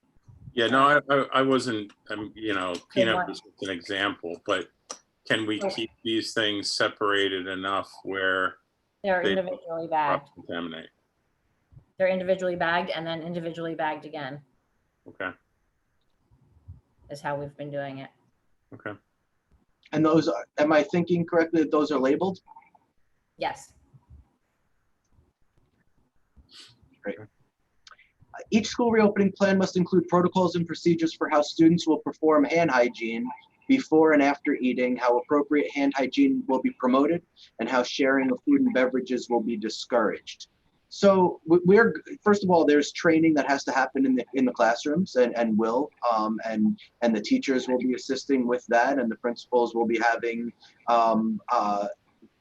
Yeah, no, I wasn't, you know, peanut was an example, but can we keep these things separated enough where they're individually bagged? Contaminate. They're individually bagged and then individually bagged again. Okay. Is how we've been doing it. Okay. And those are, am I thinking correctly that those are labeled? Yes. Great. Each school reopening plan must include protocols and procedures for how students will perform hand hygiene before and after eating, how appropriate hand hygiene will be promoted, and how sharing of food and beverages will be discouraged. So we're, first of all, there's training that has to happen in the classrooms, and the teachers will be assisting with that, and the principals will be having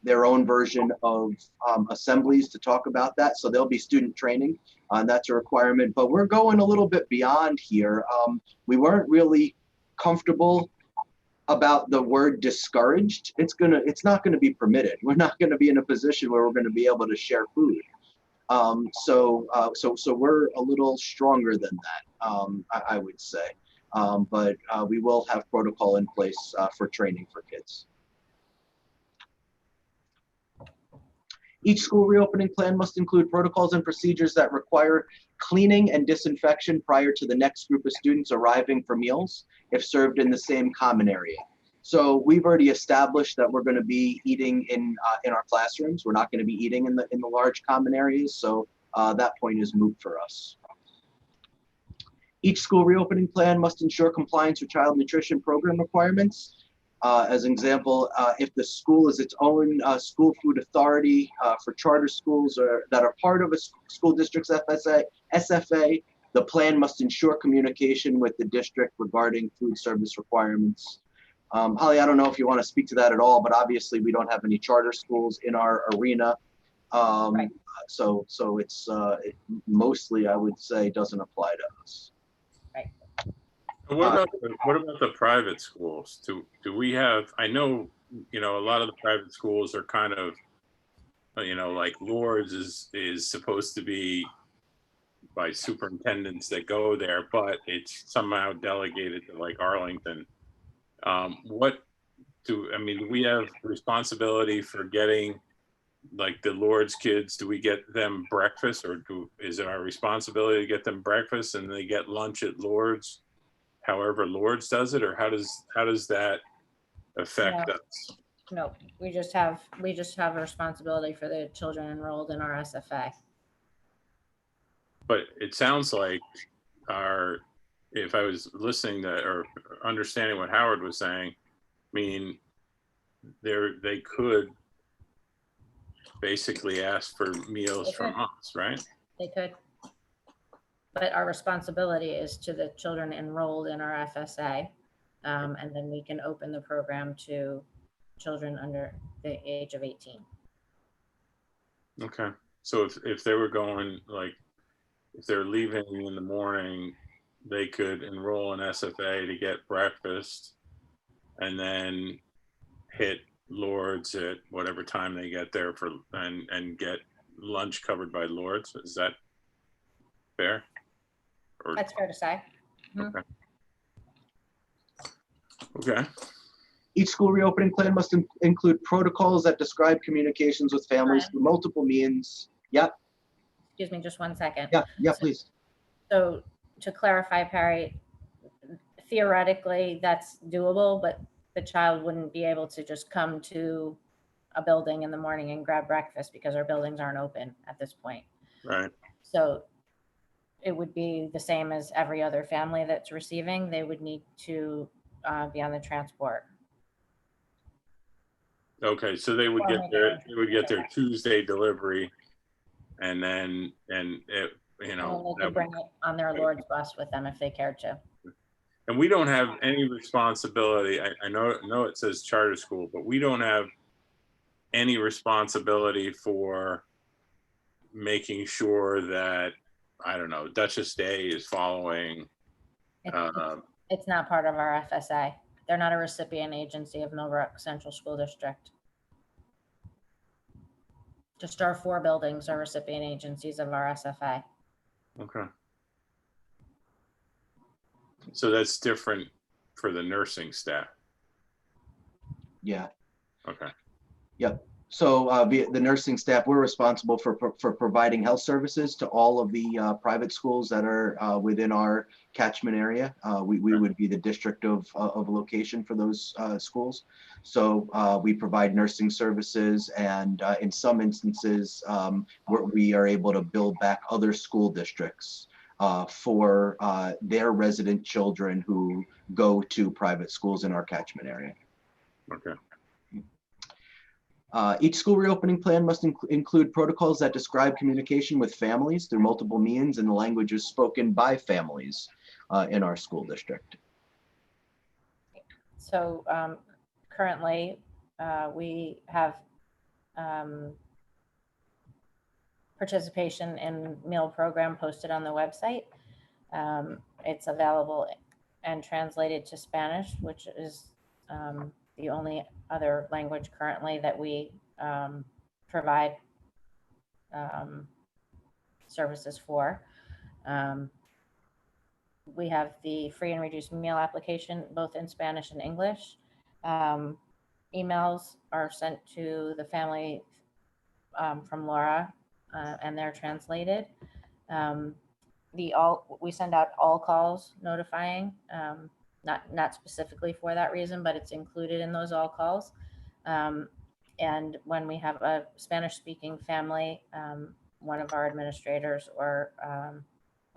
their own version of assemblies to talk about that. So there'll be student training, that's a requirement, but we're going a little bit beyond here. We weren't really comfortable about the word discouraged. It's not gonna be permitted. We're not gonna be in a position where we're gonna be able to share food. So we're a little stronger than that, I would say. But we will have protocol in place for training for kids. Each school reopening plan must include protocols and procedures that require cleaning and disinfection prior to the next group of students arriving for meals, if served in the same common area. So we've already established that we're going to be eating in our classrooms. We're not going to be eating in the large common areas. So that point is moot for us. Each school reopening plan must ensure compliance with child nutrition program requirements. As an example, if the school is its own school food authority for charter schools that are part of a school district's SFA, the plan must ensure communication with the district regarding food service requirements. Holly, I don't know if you want to speak to that at all, but obviously we don't have any charter schools in our arena. Right. So it's mostly, I would say, doesn't apply to us. Right. What about the private schools? Do we have, I know, a lot of the private schools are kind of, like Lourdes is supposed to be by superintendents that go there, but it's somehow delegated to like Arlington. What I mean, do we have responsibility for getting like the Lourdes kids? Do we get them breakfast, or is it our responsibility to get them breakfast and they get lunch at Lourdes, however Lourdes does it, or how does that affect us? No, we just have a responsibility for the children enrolled in our SFA. But it sounds like if I was listening to or understanding what Howard was saying, I mean, they could basically ask for meals from us, right? They could. But our responsibility is to the children enrolled in our FSA. And then we can open the program to children under the age of 18. Okay. So if they were going, like, if they're leaving in the morning, they could enroll in SFA to get breakfast and then hit Lourdes at whatever time they get there and get lunch covered by Lourdes. Is that fair? Or, That's fair to say. okay. Okay. Each school reopening plan must include protocols that describe communications with families through multiple means. Yep. Excuse me, just 1 second. Yeah, please. So to clarify, Perry, theoretically that's doable, but the child wouldn't be able to just come to a building in the morning and grab breakfast because our buildings aren't open at this point. Right. So it would be the same as every other family that's receiving. They would need to be on the transport. Okay, so they would get their Tuesday delivery, and then it, They could bring it on their Lourdes bus with them if they cared to. And we don't have any responsibility. I know it says charter school, but we don't have any responsibility for making sure that, I don't know, Duchess Day is following. It's not part of our FSA. They're not a recipient agency of Millbrook Central School District. Just our 4 buildings are recipient agencies of our SFA. Okay. So that's different for the nursing staff. Yeah. Okay. Yep. So the nursing staff, we're responsible for providing health services to all of the private schools that are within our catchment area. We would be the district of location for those schools. So we provide nursing services, and in some instances, we are able to build back other school districts for their resident children who go to private schools in our catchment area. Okay. Each school reopening plan must include protocols that describe communication with families through multiple means and the languages spoken by families in our school district. So currently we have participation in meal program posted on the website. It's available and translated to Spanish, which is the only other language currently that we provide services for. We have the free and reduced meal application, both in Spanish and English. Emails are sent to the family from Laura, and they're translated. We send out all calls notifying, not specifically for that reason, but it's included in those all calls. And when we have a Spanish-speaking family, one of our administrators or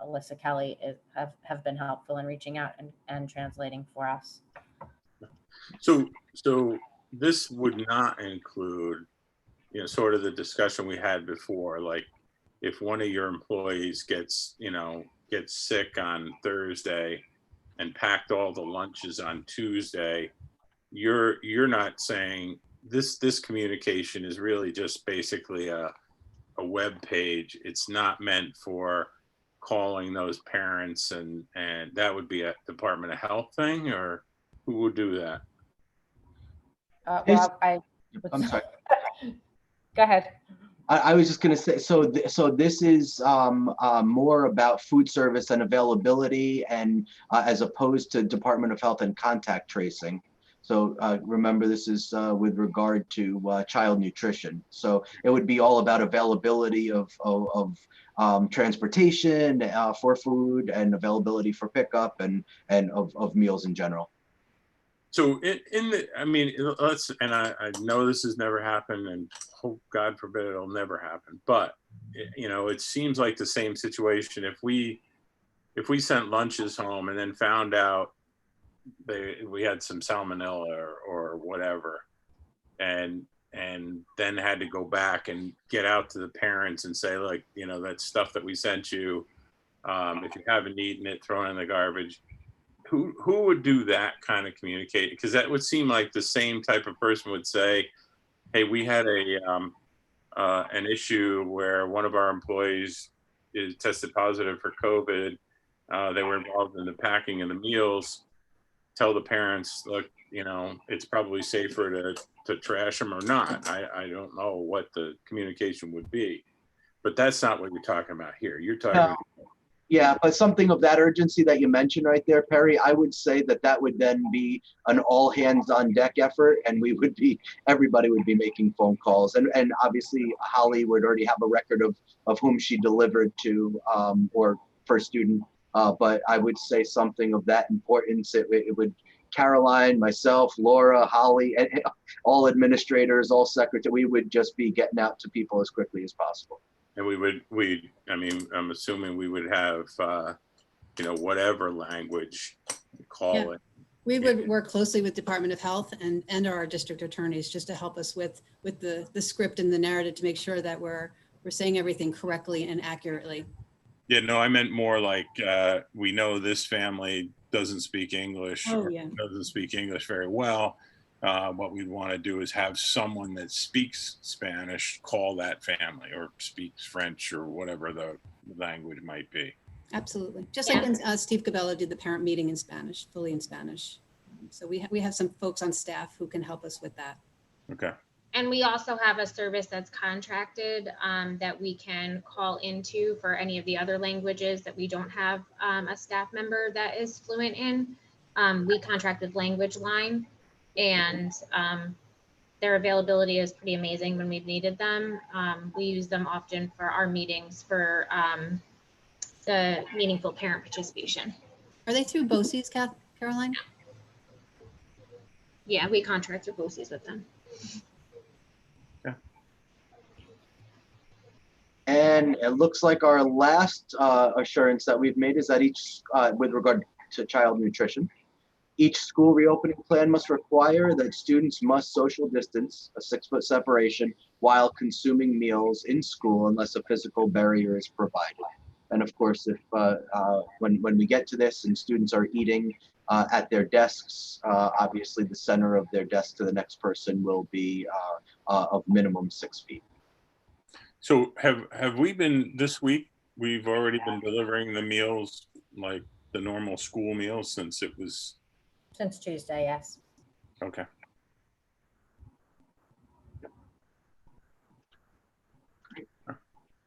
Alyssa Kelly have been helpful in reaching out and translating for us. So this would not include, sort of the discussion we had before, like if one of your employees gets sick on Thursday and packed all the lunches on Tuesday, you're not saying this communication is really just basically a web page. It's not meant for calling those parents, and that would be a Department of Health thing, or who would do that? Well, I'm sorry. go ahead. I was just going to say, so this is more about food service and availability, and as opposed to Department of Health and contact tracing. So remember, this is with regard to child nutrition. So it would be all about availability of transportation for food, and availability for pickup, and of meals in general. So I mean, and I know this has never happened, and hope God forbid it'll never happen, but it seems like the same situation. If we sent lunches home and then found out we had some salmonella or whatever, and then had to go back and get out to the parents and say, like, that stuff that we sent you, if you haven't eaten it, throw it in the garbage. Who would do that kind of communicate? Because that would seem like the same type of person would say, hey, we had an issue where one of our employees is tested positive for COVID. They were involved in the packing of the meals. Tell the parents, look, it's probably safer to trash them or not. I don't know what the communication would be, but that's not what you're talking about here. You're talking about. Yeah, but something of that urgency that you mentioned right there, Perry, I would say that would then be an all hands on deck effort, and everybody would be making phone calls, and obviously Holly would already have a record of whom she delivered to, or per student. But I would say something of that importance. It would Caroline, myself, Laura, Holly, and all administrators, all secretaries. We would just be getting out to people as quickly as possible. And I'm assuming we would have, whatever language you call it. We would work closely with Department of Health and our district attorneys just to help us with the script and the narrative to make sure that we're saying everything correctly and accurately. Yeah, no, I meant more like, we know this family doesn't speak English, or doesn't speak English very well. What we'd want to do is have someone that speaks Spanish call that family, or speaks French, or whatever the language might be. Absolutely. Just like when Steve Cabello did the parent meeting in Spanish, fully in Spanish. So we have some folks on staff who can help us with that. Okay. And we also have a service that's contracted that we can call into for any of the other languages that we don't have a staff member that is fluent in. We contracted Language Line, and their availability is pretty amazing when we've needed them. We use them often for our meetings for the meaningful parent participation. Are they through BOCES, Caroline? Yeah, we contract through BOCES with them. And it looks like our last assurance that we've made is that each, with regard to child nutrition, each school reopening plan must require that students must social distance, a 6-foot separation, while consuming meals in school unless a physical barrier is provided. And of course, if when we get to this and students are eating at their desks, obviously the center of their desk to the next person will be of minimum 6 feet. So have we been, this week, we've already been delivering the meals, like the normal school meals, since Tuesday, yes. Okay.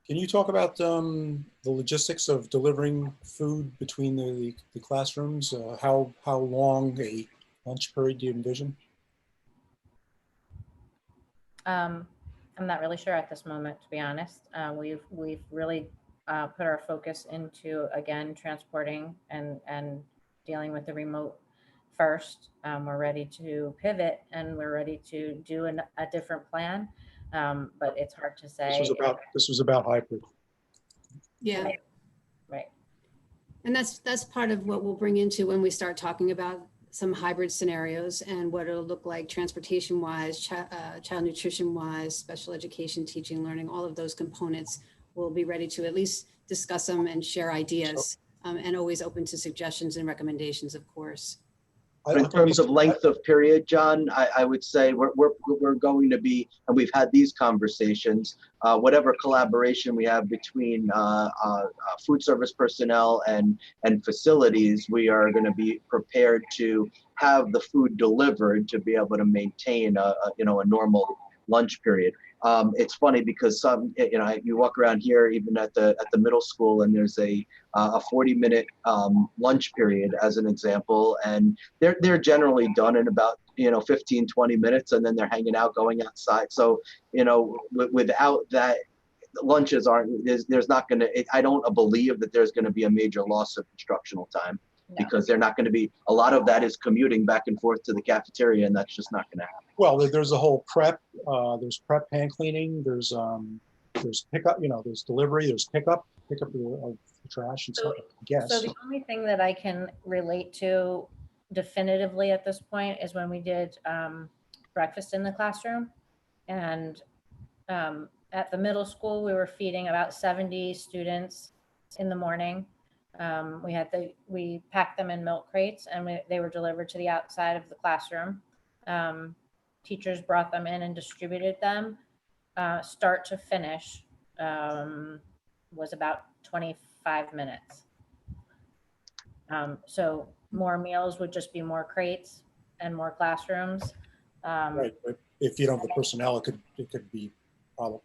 Can you talk about the logistics of delivering food between the classrooms? How long a lunch period do you envision? I'm not really sure at this moment, to be honest. We've really put our focus into, again, transporting and dealing with the remote first. We're ready to pivot, and we're ready to do a different plan, but it's hard to say. This was about hybrid. Yeah. Right. And that's part of what we'll bring into when we start talking about some hybrid scenarios and what it'll look like transportation wise, child nutrition wise, special education, teaching, learning, all of those components. We'll be ready to at least discuss them and share ideas, and always open to suggestions and recommendations, of course. But in terms of length of period, John, I would say we're going to be, and we've had these conversations, whatever collaboration we have between food service personnel and facilities, we are going to be prepared to have the food delivered to be able to maintain a normal lunch period. It's funny because some, you walk around here, even at the middle school, and there's a 40-minute lunch period as an example, and they're generally done in about 15, 20 minutes, and then they're hanging out, going outside. So without that, lunches aren't. There's not going to. I don't believe that there's going to be a major loss of instructional time. No. Because they're not going to be, a lot of that is commuting back and forth to the cafeteria, and that's just not going to happen. Well, there's a whole prep, there's prep pan cleaning, there's pickup, there's delivery, there's pickup of the trash and stuff, I guess. So the only thing that I can relate to definitively at this point is when we did breakfast in the classroom. And at the middle school, we were feeding about 70 students in the morning. We packed them in milk crates, and they were delivered to the outside of the classroom. Teachers brought them in and distributed them. Start to finish was about 25 minutes. So more meals would just be more crates and more classrooms. Right, but if you don't have the personnel, it could be problem.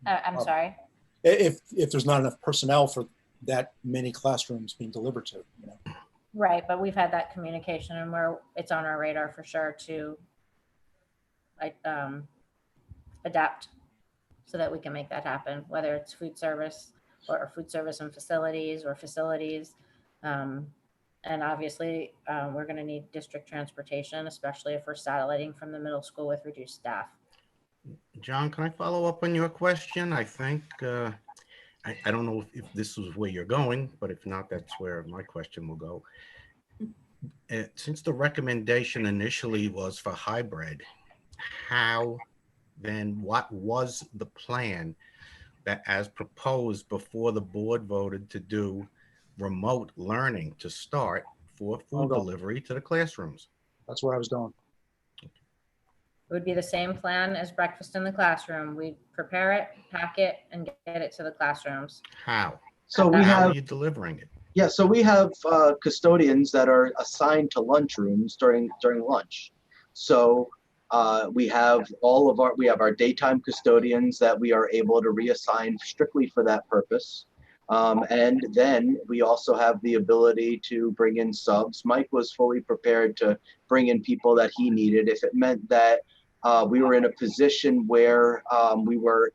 I'm sorry? If there's not enough personnel for that many classrooms being delivered to, Right, but we've had that communication, and it's on our radar for sure to adapt so that we can make that happen, whether it's food service or food service and facilities or facilities. And obviously we're going to need district transportation, especially if we're satelliting from the middle school with reduced staff. John, can I follow up on your question? I think, I don't know if this is where you're going, but if not, that's where my question will go. Since the recommendation initially was for hybrid, what was the plan that as proposed before the board voted to do remote learning to start for food delivery to the classrooms? That's where I was going. It would be the same plan as breakfast in the classroom. We'd prepare it, pack it, and get it to the classrooms. How? So How are you delivering it? Yeah, so we have custodians that are assigned to lunchrooms during lunch. So we have our daytime custodians that we are able to reassign strictly for that purpose. And then we also have the ability to bring in subs. Mike was fully prepared to bring in people that he needed if it meant that we were in a position where we were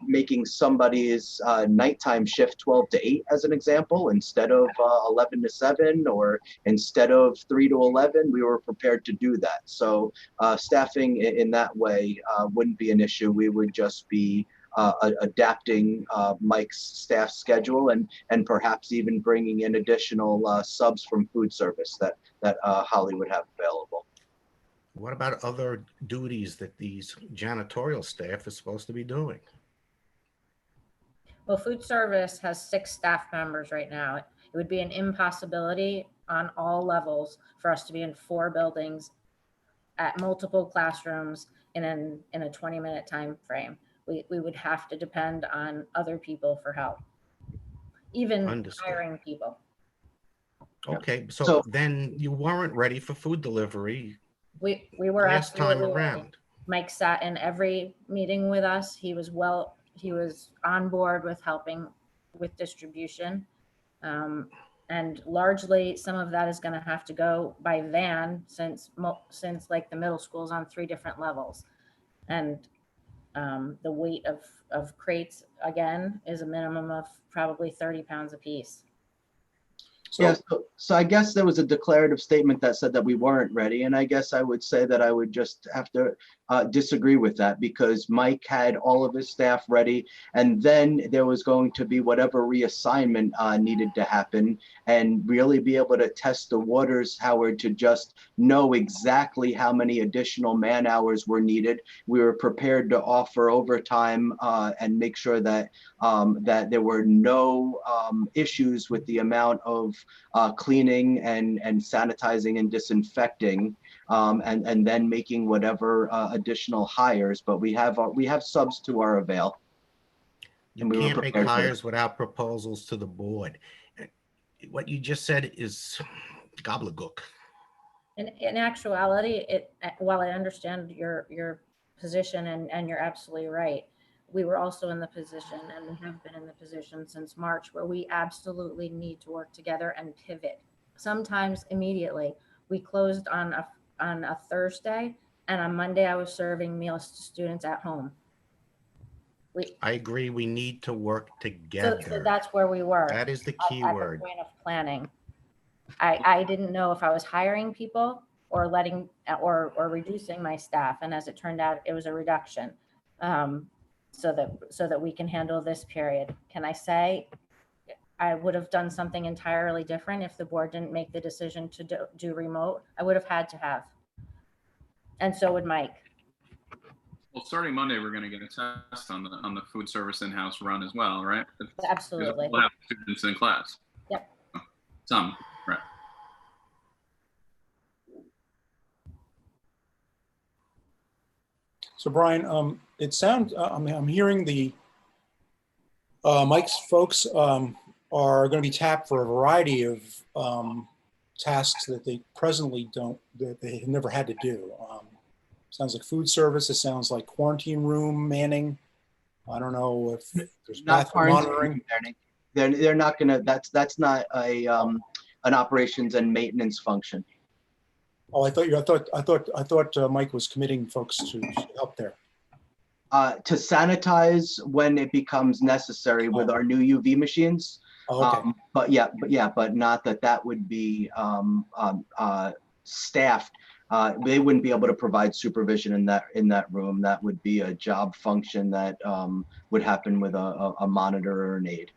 making somebody's nighttime shift 12 to 8 as an example, instead of 11 to 7 or instead of 3 to 11, we were prepared to do that. So staffing in that way wouldn't be an issue. We would just be adapting Mike's staff schedule and perhaps even bringing in additional subs from food service that Holly would have available. What about other duties that these janitorial staff is supposed to be doing? Well, food service has 6 staff members right now. It would be an impossibility on all levels for us to be in 4 buildings at multiple classrooms in a 20-minute time frame. We would have to depend on other people for help, even hiring people. Okay, so then you weren't ready for food delivery. We were last time absolutely around. ready. Mike sat in every meeting with us. He was on board with helping with distribution. And largely some of that is going to have to go by van since like the middle school's on 3 different levels. And the weight of crates again is a minimum of probably 30 pounds a piece. So I guess there was a declarative statement that said that we weren't ready. And I guess I would say that I would just have to disagree with that, because Mike had all of his staff ready. And then there was going to be whatever reassignment needed to happen, and really be able to test the waters, Howard, to just know exactly how many additional man hours were needed. We were prepared to offer overtime and make sure that that there were no issues with the amount of cleaning and sanitizing and disinfecting, and then making whatever additional hires. But we have subs to our avail. You And we were can't make prepared for hires without proposals to the board. What you just said is gobbledygook. In actuality, while I understand your position and you're absolutely right, we were also in the position, and we have been in the position since March, where we absolutely need to work together and pivot. Sometimes immediately. We closed on a Thursday, and on Monday I was serving meals to students at home. I agree. We need to work So together. that's where we were. That is the key at word. the point of planning. I didn't know if I was hiring people or letting or reducing my staff, and as it turned out, it was a reduction, so that we can handle this period. Can I say I would have done something entirely different if the board didn't make the decision to do remote? I would have had to have, and so would Mike. Well, starting Monday, we're going to get a test on the food service in-house run as well, right? Absolutely. We'll have students in class. Yep. Some, right. So Brian, it sounds, I'm hearing the Mike's folks are going to be tapped for a variety of tasks that they presently that they have never had to do. Sounds like food service. It sounds like quarantine room manning. I don't know if there's bathroom monitoring. They're not gonna. That's not a an operations and maintenance function. Oh, I thought Mike was committing folks to help there. To sanitize when it becomes necessary with our new UV machines. Oh, okay. But not that would be staffed. They wouldn't be able to provide supervision in that room. That would be a job function that would happen with a monitor or an aide.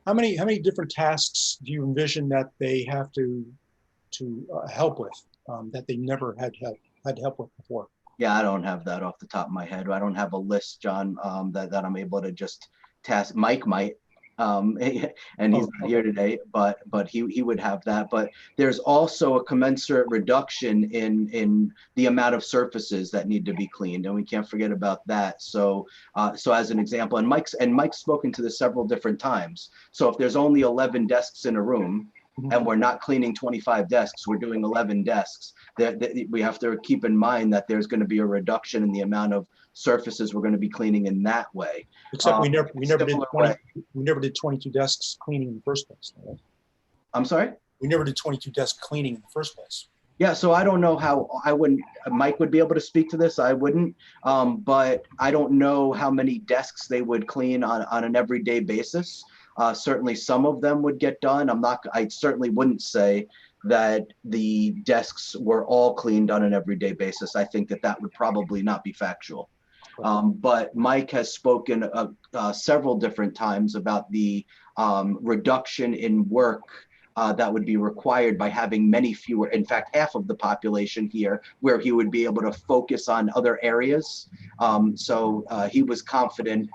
How many different tasks do you envision that they have to help with that they never had help with before? Yeah, I don't have that off the top of my head. I don't have a list, John, that I'm able to just task. Mike might, and he's not here today, but he would have that. But there's also a commensurate reduction in the amount of surfaces that need to be cleaned, and we can't forget about that. So as an example, and Mike's spoken to this several different times. So if there's only 11 desks in a room, and we're not cleaning 25 desks, we're doing 11 desks. We have to keep in mind that there's going to be a reduction in the amount of surfaces we're going to be cleaning in that way. Except we never did 22 desks cleaning in the first place. Right? I'm sorry? We never did 22 desk cleaning in the first place. Yeah, so I don't know how. Mike would be able to speak to this. I wouldn't, but I don't know how many desks they would clean on an everyday basis. Certainly some of them would get done. I certainly wouldn't say that the desks were all cleaned on an everyday basis. I think that would probably not be factual. But Mike has spoken several different times about the reduction in work that would be required by having many fewer, in fact, half of the population here, where he would be able to focus on other areas. So he was confident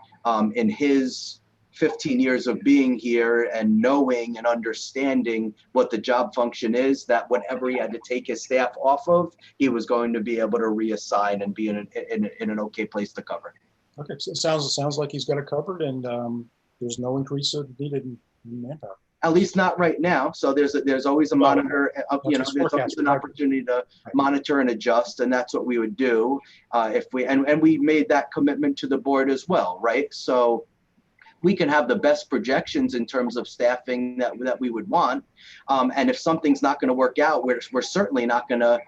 in his 15 years of being here and knowing and understanding what the job function is, that whatever he had to take his staff off of, he was going to be able to reassign and be in an okay place to cover. Okay, so it sounds like he's got it covered, and there's no increase needed in manpower. At least not right now. So there's always a monitor. There's always an opportunity to monitor and adjust, and that's what we would do if we made that commitment to the board as well, right? So we can have the best projections in terms of staffing that we would want. And if something's not going to work out, we're certainly not going to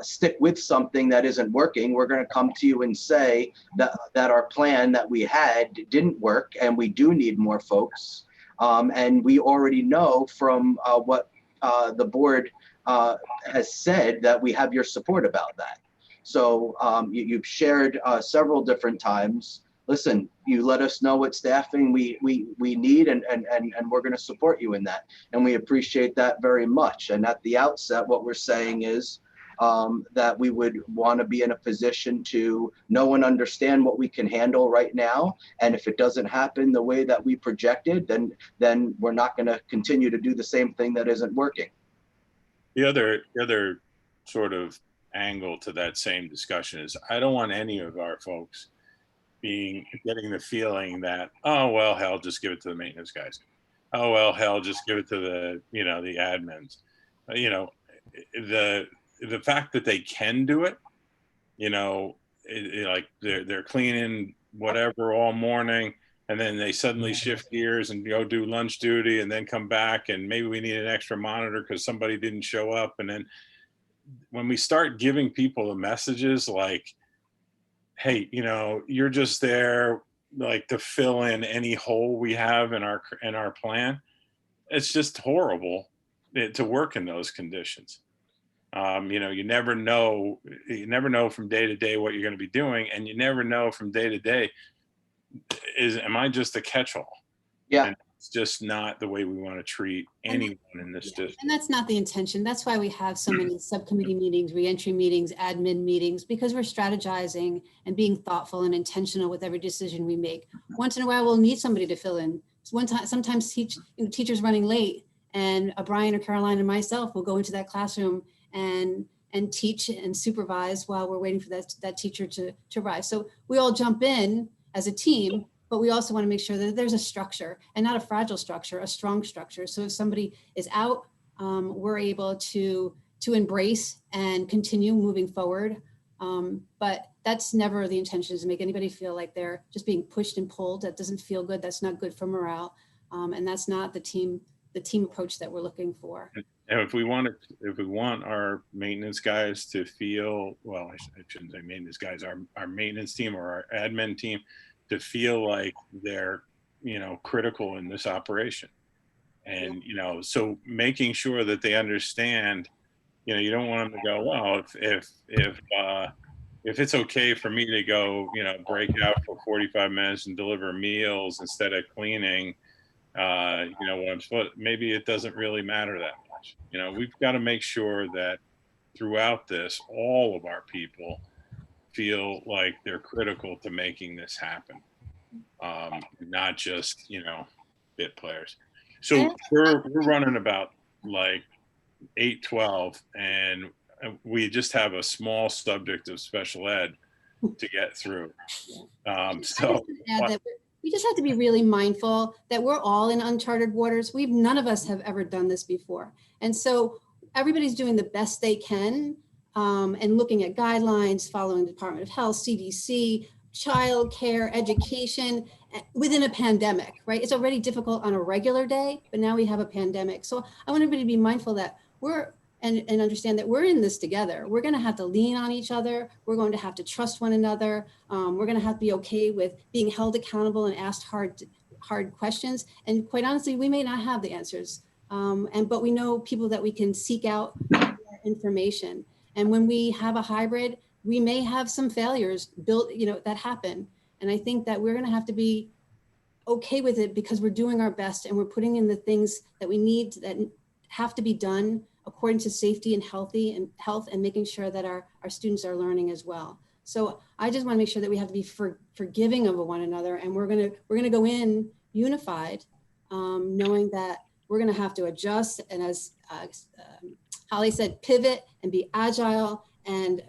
stick with something that isn't working. We're going to come to you and say that our plan that we had didn't work and we do need more folks. And we already know from what the board has said that we have your support about that. So you've shared several different times. Listen, you let us know what staffing we need, and we're going to support you in that. And we appreciate that very much. And at the outset, what we're saying is that we would want to be in a position to know and understand what we can handle right now. And if it doesn't happen the way that we projected, then we're not going to continue to do the same thing that isn't working. The other sort of angle to that same discussion is I don't want any of our folks getting the feeling that, oh, well, hell, just give it to the maintenance guys. Oh, well, hell, just give it to the, the admins. The fact that they can do it, like they're cleaning whatever all morning, and then they suddenly shift gears and go do lunch duty and then come back, and maybe we need an extra monitor because somebody didn't show up. And then when we start giving people the messages like, hey, you're just there like to fill in any hole we have in our plan, it's just horrible to work in those conditions. You never know from day to day what you're going to be doing, and you never know from day to day, am I just a catch-all? Yeah. And it's just not the way we want to treat anyone in this district. And that's not the intention. That's why we have so many subcommittee meetings, reentry meetings, admin meetings, because we're strategizing and being thoughtful and intentional with every decision we make. Once in a while, we'll need somebody to fill in. Sometimes teachers running late, and Brian or Caroline and myself will go into that classroom and teach and supervise while we're waiting for that teacher to rise. So we all jump in as a team, but we also want to make sure that there's a structure, and not a fragile structure, a strong structure. So if somebody is out, we're able to embrace and continue moving forward. But that's never the intention, is to make anybody feel like they're just being pushed and pulled. That doesn't feel good. That's not good for morale. And that's not the team approach that we're looking for. And if we want our maintenance guys to feel, well, I shouldn't say maintenance guys, our maintenance team or our admin team to feel like they're, critical in this operation. And, so making sure that they understand, you don't want them to go, well, if it's okay for me to go, break out for 45 minutes and deliver meals instead of cleaning, what I'm supposed, maybe it doesn't really matter that much. We've got to make sure that throughout this, all of our people feel like they're critical to making this happen. Not just, bit players. So we're running about like 8:12, and we just have a small subject of special ed to get through. We just have to be really mindful that we're all in uncharted waters. None of us have ever done this before. And so everybody's doing the best they can, and looking at guidelines, following the Department of Health, CDC, child care, education within a pandemic, right? It's already difficult on a regular day, but now we have a pandemic. So I want everybody to be mindful that and understand that we're in this together. We're going to have to lean on each other. We're going to have to trust one another. We're going to have to be okay with being held accountable and asked hard questions. And quite honestly, we may not have the answers, but we know people that we can seek out information. And when we have a hybrid, we may have some failures built, that happen. And I think that we're going to have to be okay with it, because we're doing our best and we're putting in the things that we need, that have to be done according to safety and health, and making sure that our students are learning as well. So I just want to make sure that we have to be forgiving of one another, and we're gonna go in unified, knowing that we're gonna have to adjust, and as Holly said, pivot and be agile and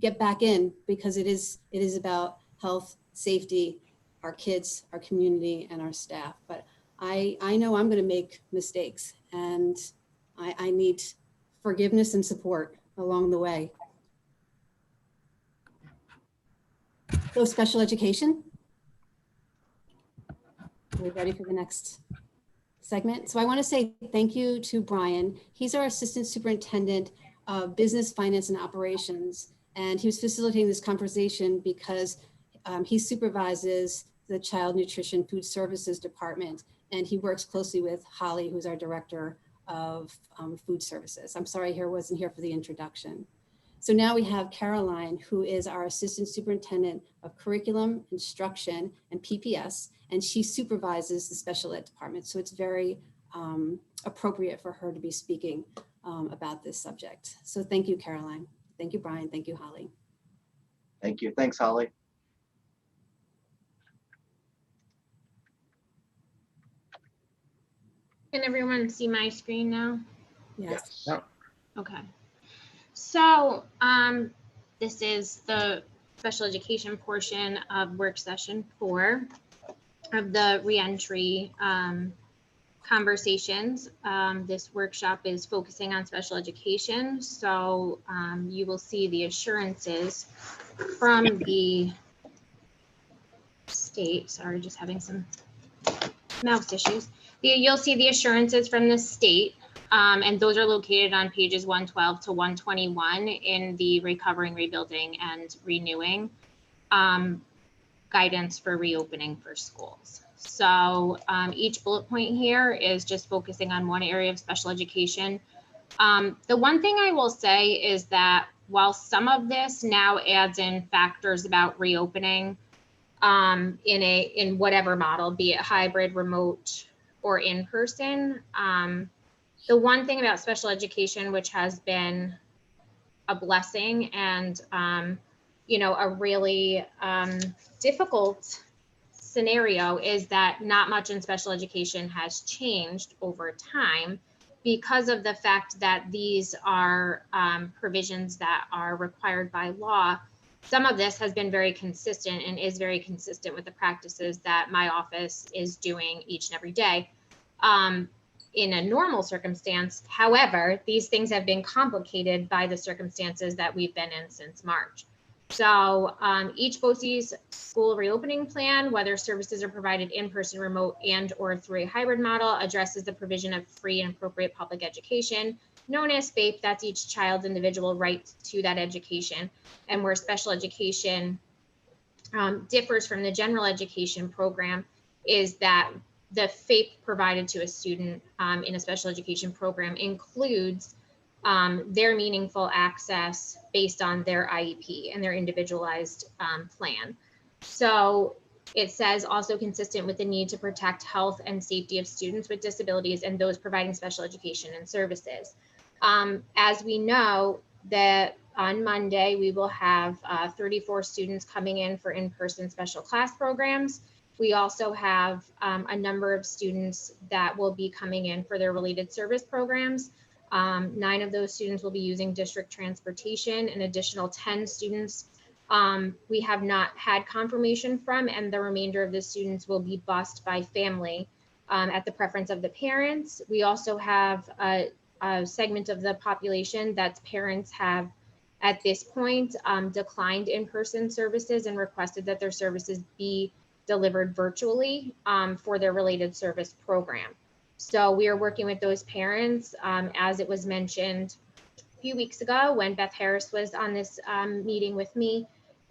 get back in, because it is about health, safety, our kids, our community, and our staff. But I know I'm going to make mistakes, and I need forgiveness and support along the way. So special education. Are we ready for the next segment? So I want to say thank you to Brian. He's our Assistant Superintendent of Business, Finance, and Operations. And he was facilitating this conversation because he supervises the Child Nutrition Food Services Department, and he works closely with Holly, who's our Director of Food Services. I'm sorry, wasn't here for the introduction. So now we have Caroline, who is our Assistant Superintendent of Curriculum, Instruction, and PPS, and she supervises the special ed department. So it's very appropriate for her to be speaking. about this subject. So thank you, Caroline. Thank you, Brian. Thank you, Holly. Thank you. Thanks, Holly. Can everyone see my screen now? Yes. Yep. Okay. So this is the special education portion of work session 4 of the reentry conversations. This workshop is focusing on special education. So you will see the assurances from the state. Sorry, just having some mouse issues. You'll see the assurances from the state, and those are located on pages 112 to 121 in the Recovering, Rebuilding, and Renewing guidance for reopening for schools. So each bullet point here is just focusing on one area of special education. The one thing I will say is that while some of this now adds in factors about reopening in whatever model, be it hybrid, remote, or in person, the one thing about special education, which has been a blessing and a really difficult scenario, is that not much in special education has changed over time because of the fact that these are provisions that are required by law. Some of this has been very consistent and is very consistent with the practices that my office is doing each and every day in a normal circumstance. However, these things have been complicated by the circumstances that we've been in since March. So each BOCES school reopening plan, whether services are provided in person, remote, and or through a hybrid model, addresses the provision of free and appropriate public education, known as FAPE. That's each child's individual right to that education. And where special education differs from the general education program is that the FAPE provided to a student in a special education program includes their meaningful access based on their IEP and their individualized plan. So it says also consistent with the need to protect health and safety of students with disabilities and those providing special education and services. As we know, that on Monday, we will have 34 students coming in for in-person special class programs. We also have a number of students that will be coming in for their related service programs. 9 of those students will be using district transportation. An additional 10 students we have not had confirmation from, and the remainder of the students will be bused by family at the preference of the parents. We also have a segment of the population that parents have at this point declined in-person services and requested that their services be delivered virtually for their related service program. So we are working with those parents, as it was mentioned a few weeks ago when Beth Harris was on this meeting with me.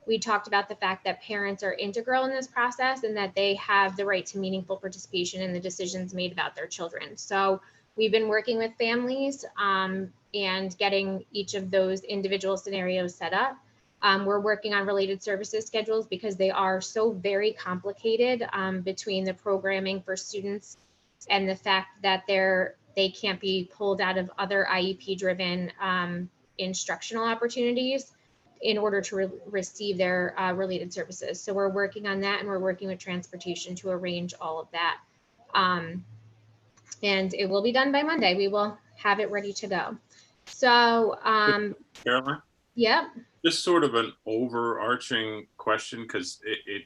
We talked about the fact that parents are integral in this process and that they have the right to meaningful participation in the decisions made about their children. So we've been working with families and getting each of those individual scenarios set up. We're working on related services schedules because they are so very complicated between the programming for students and the fact that they can't be pulled out of other IEP driven instructional opportunities in order to receive their related services. So we're working on that, and we're working with transportation to arrange all of that. And it will be done by Monday. We will have it ready to go. So Caroline? Yep. Just sort of an overarching question, because it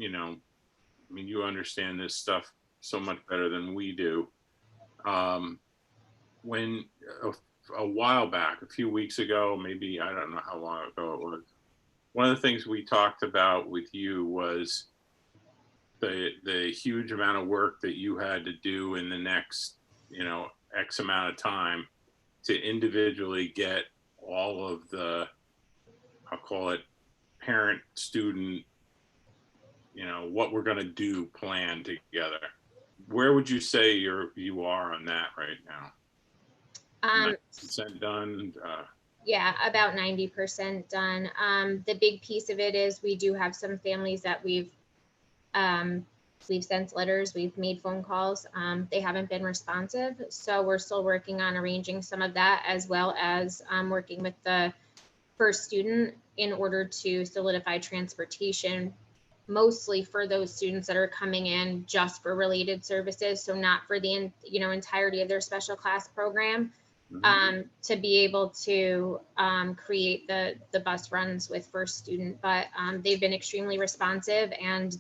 I mean, you understand this stuff so much better than we do. When a while back, a few weeks ago, maybe, I don't know how long ago it was, one of the things we talked about with you was the huge amount of work that you had to do in the next, X amount of time to individually get all of the, I'll call it, parent, student, what we're going to do plan together. Where would you say you are on that right now? 90% done? Yeah, about 90% done. The big piece of it is we do have some families that we've We've sent letters, we've made phone calls. They haven't been responsive. So we're still working on arranging some of that, as well as working with the first student in order to solidify transportation, mostly for those students that are coming in just for related services. So not for the, entirety of their special class program. To be able to create the bus runs with first student, but they've been extremely responsive, and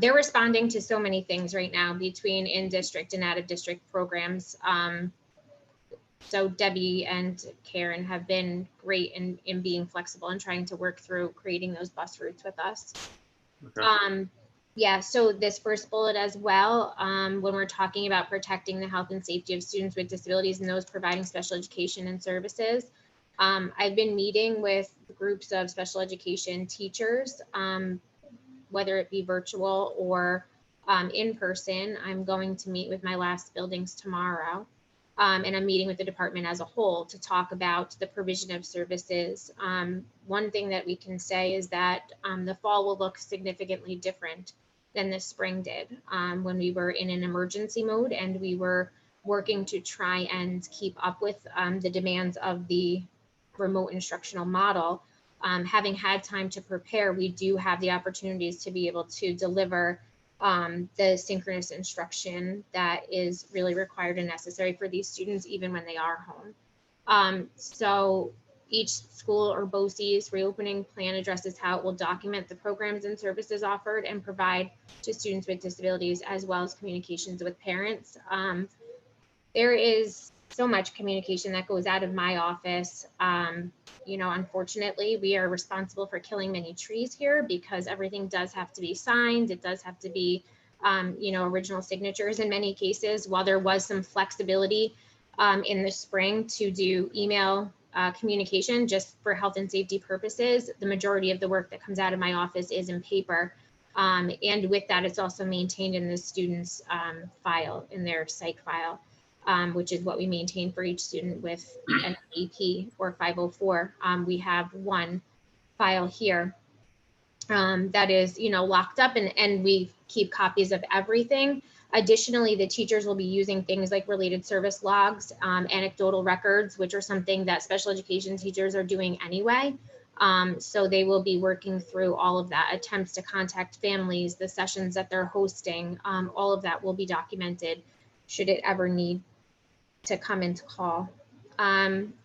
they're responding to so many things right now between in-district and out-of-district programs. So Debbie and Karen have been great in being flexible and trying to work through creating those bus routes with us. Okay. Yeah, so this first bullet as well, when we're talking about protecting the health and safety of students with disabilities and those providing special education and services, I've been meeting with groups of special education teachers, whether it be virtual or in person. I'm going to meet with my last buildings tomorrow. And I'm meeting with the department as a whole to talk about the provision of services. One thing that we can say is that the fall will look significantly different than the spring did, when we were in an emergency mode and we were working to try and keep up with the demands of the remote instructional model. Having had time to prepare, we do have the opportunities to be able to deliver the synchronous instruction that is really required and necessary for these students, even when they are home. So each school or BOCES reopening plan addresses how it will document the programs and services offered and provide to students with disabilities, as well as communications with parents. There is so much communication that goes out of my office. Unfortunately, we are responsible for killing many trees here because everything does have to be signed. It does have to be, original signatures in many cases. While there was some flexibility in the spring to do email communication just for health and safety purposes, the majority of the work that comes out of my office is in paper. And with that, it's also maintained in the student's file, in their psych file. Which is what we maintain for each student with an AP or 504. We have one file here that is, locked up, and we keep copies of everything. Additionally, the teachers will be using things like related service logs, anecdotal records, which are something that special education teachers are doing anyway. So they will be working through all of that, attempts to contact families, the sessions that they're hosting, all of that will be documented should it ever need to come into call.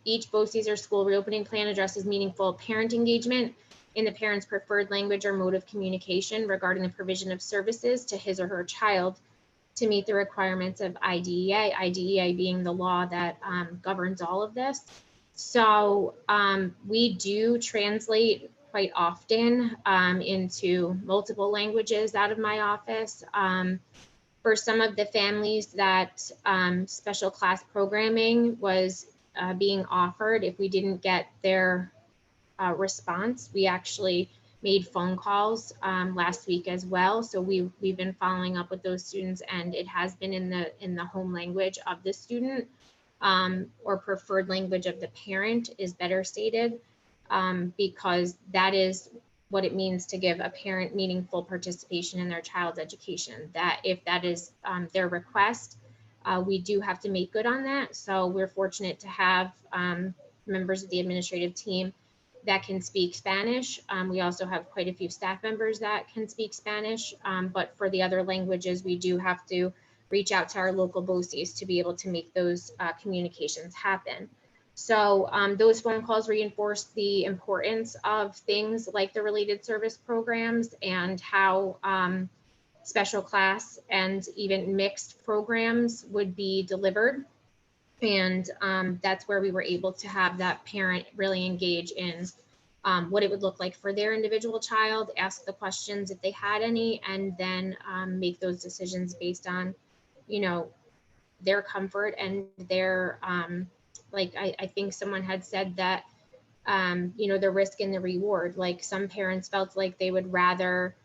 Each BOCES or school reopening plan addresses meaningful parent engagement in the parent's preferred language or mode of communication regarding the provision of services to his or her child to meet the requirements of IDEA being the law that governs all of this. So we do translate quite often into multiple languages out of my office. For some of the families that special class programming was being offered, if we didn't get their response, we actually made phone calls last week as well. So we've been following up with those students, and it has been in the home language of the student, or preferred language of the parent is better stated, because that is what it means to give a parent meaningful participation in their child's education. That if that is their request, we do have to make good on that. So we're fortunate to have members of the administrative team that can speak Spanish. We also have quite a few staff members that can speak Spanish, but for the other languages, we do have to reach out to our local BOCES to be able to make those communications happen. So those phone calls reinforce the importance of things like the related service programs and how special class and even mixed programs would be delivered. And that's where we were able to have that parent really engage in what it would look like for their individual child, ask the questions if they had any, and then make those decisions based on, their comfort and their, like I think someone had said that, the risk and the reward, like some parents felt like they would rather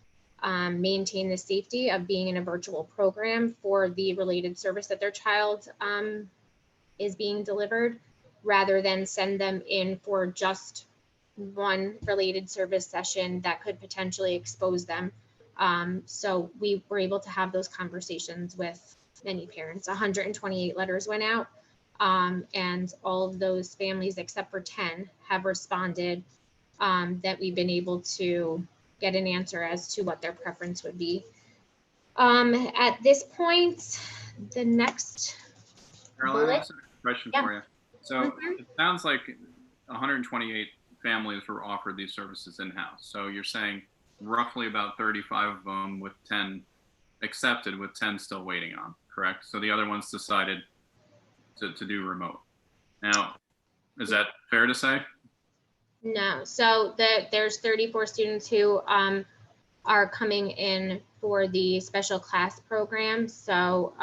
maintain the safety of being in a virtual program for the related service that their child is being delivered, rather than send them in for just one related service session that could potentially expose them So we were able to have those conversations with many parents. 128 letters went out, and all of those families, except for 10, have responded that we've been able to get an answer as to what their preference would be. At this point, the next Carolyn, I bullet. have a question Yeah. for you. So Mhm. it sounds like 128 families were offered these services in-house. So you're saying roughly about 35 of them with 10 accepted, with 10 still waiting on, correct? So the other ones decided to do remote. Now, is that fair to say? No, so there's 34 students who are coming in for the special class program. So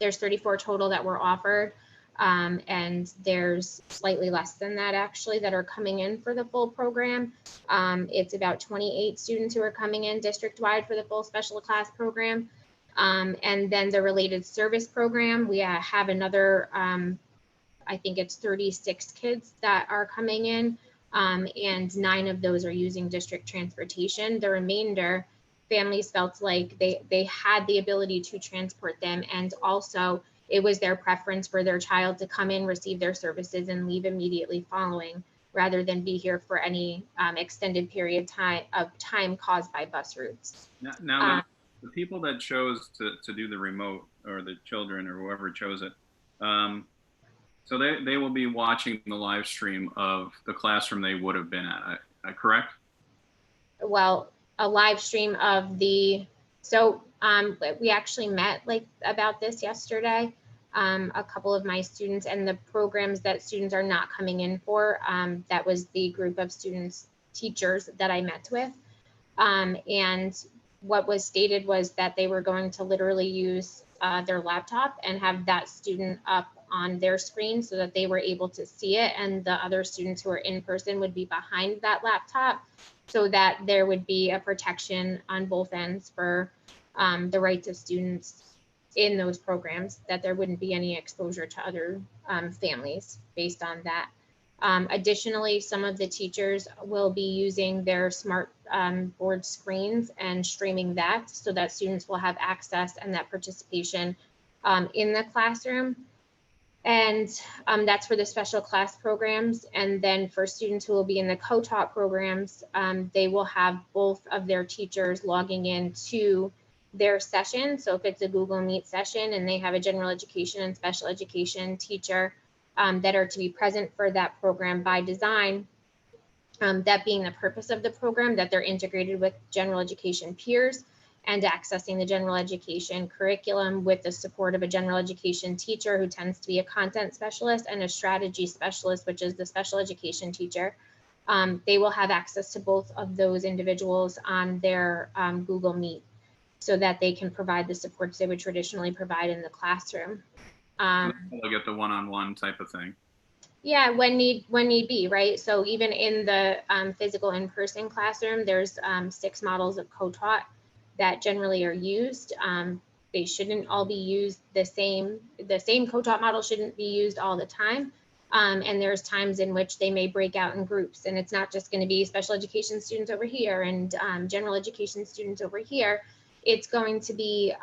there's 34 total that were offered, and there's slightly less than that actually that are coming in for the full program. It's about 28 students who are coming in district-wide for the full special class program. And then the related service program, we have another, I think it's 36 kids that are coming in, and 9 of those are using district transportation. The remainder, families felt like they had the ability to transport them, and also it was their preference for their child to come in, receive their services, and leave immediately following, rather than be here for any extended period of time caused by bus routes. Now the people that chose to do the remote, or the children or whoever chose it, so they will be watching the live stream of the classroom they would have been at, correct? Well, a live stream of the, so we actually met like about this yesterday. A couple of my students, and the programs that students are not coming in for, that was the group of students, teachers that I met with. And what was stated was that they were going to literally use their laptop and have that student up on their screen so that they were able to see it, and the other students who are in person would be behind that laptop, so that there would be a protection on both ends for the rights of students in those programs, that there wouldn't be any exposure to other families based on that. Additionally, some of the teachers will be using their smart board screens and streaming that, so that students will have access and that participation in the classroom. And that's for the special class programs. And then for students who will be in the co-taught programs, they will have both of their teachers logging in to their session. So if it's a Google Meet session and they have a general education and special education teacher that are to be present for that program by design, that being the purpose of the program, that they're integrated with general education peers and accessing the general education curriculum with the support of a general education teacher who tends to be a content specialist, and a strategy specialist, which is the special education teacher. They will have access to both of those individuals on their Google Meet, so that they can provide the supports they would traditionally provide in the classroom. So they'll get the one-on-one type of thing. Yeah, when need be, right? So even in the physical in-person classroom, there's 6 models of co-taught that generally are used. They shouldn't all be used the same co-taught model shouldn't be used all the time. And there's times in which they may break out in groups, and it's not just going to be special education students over here and general education students over here. It's going to be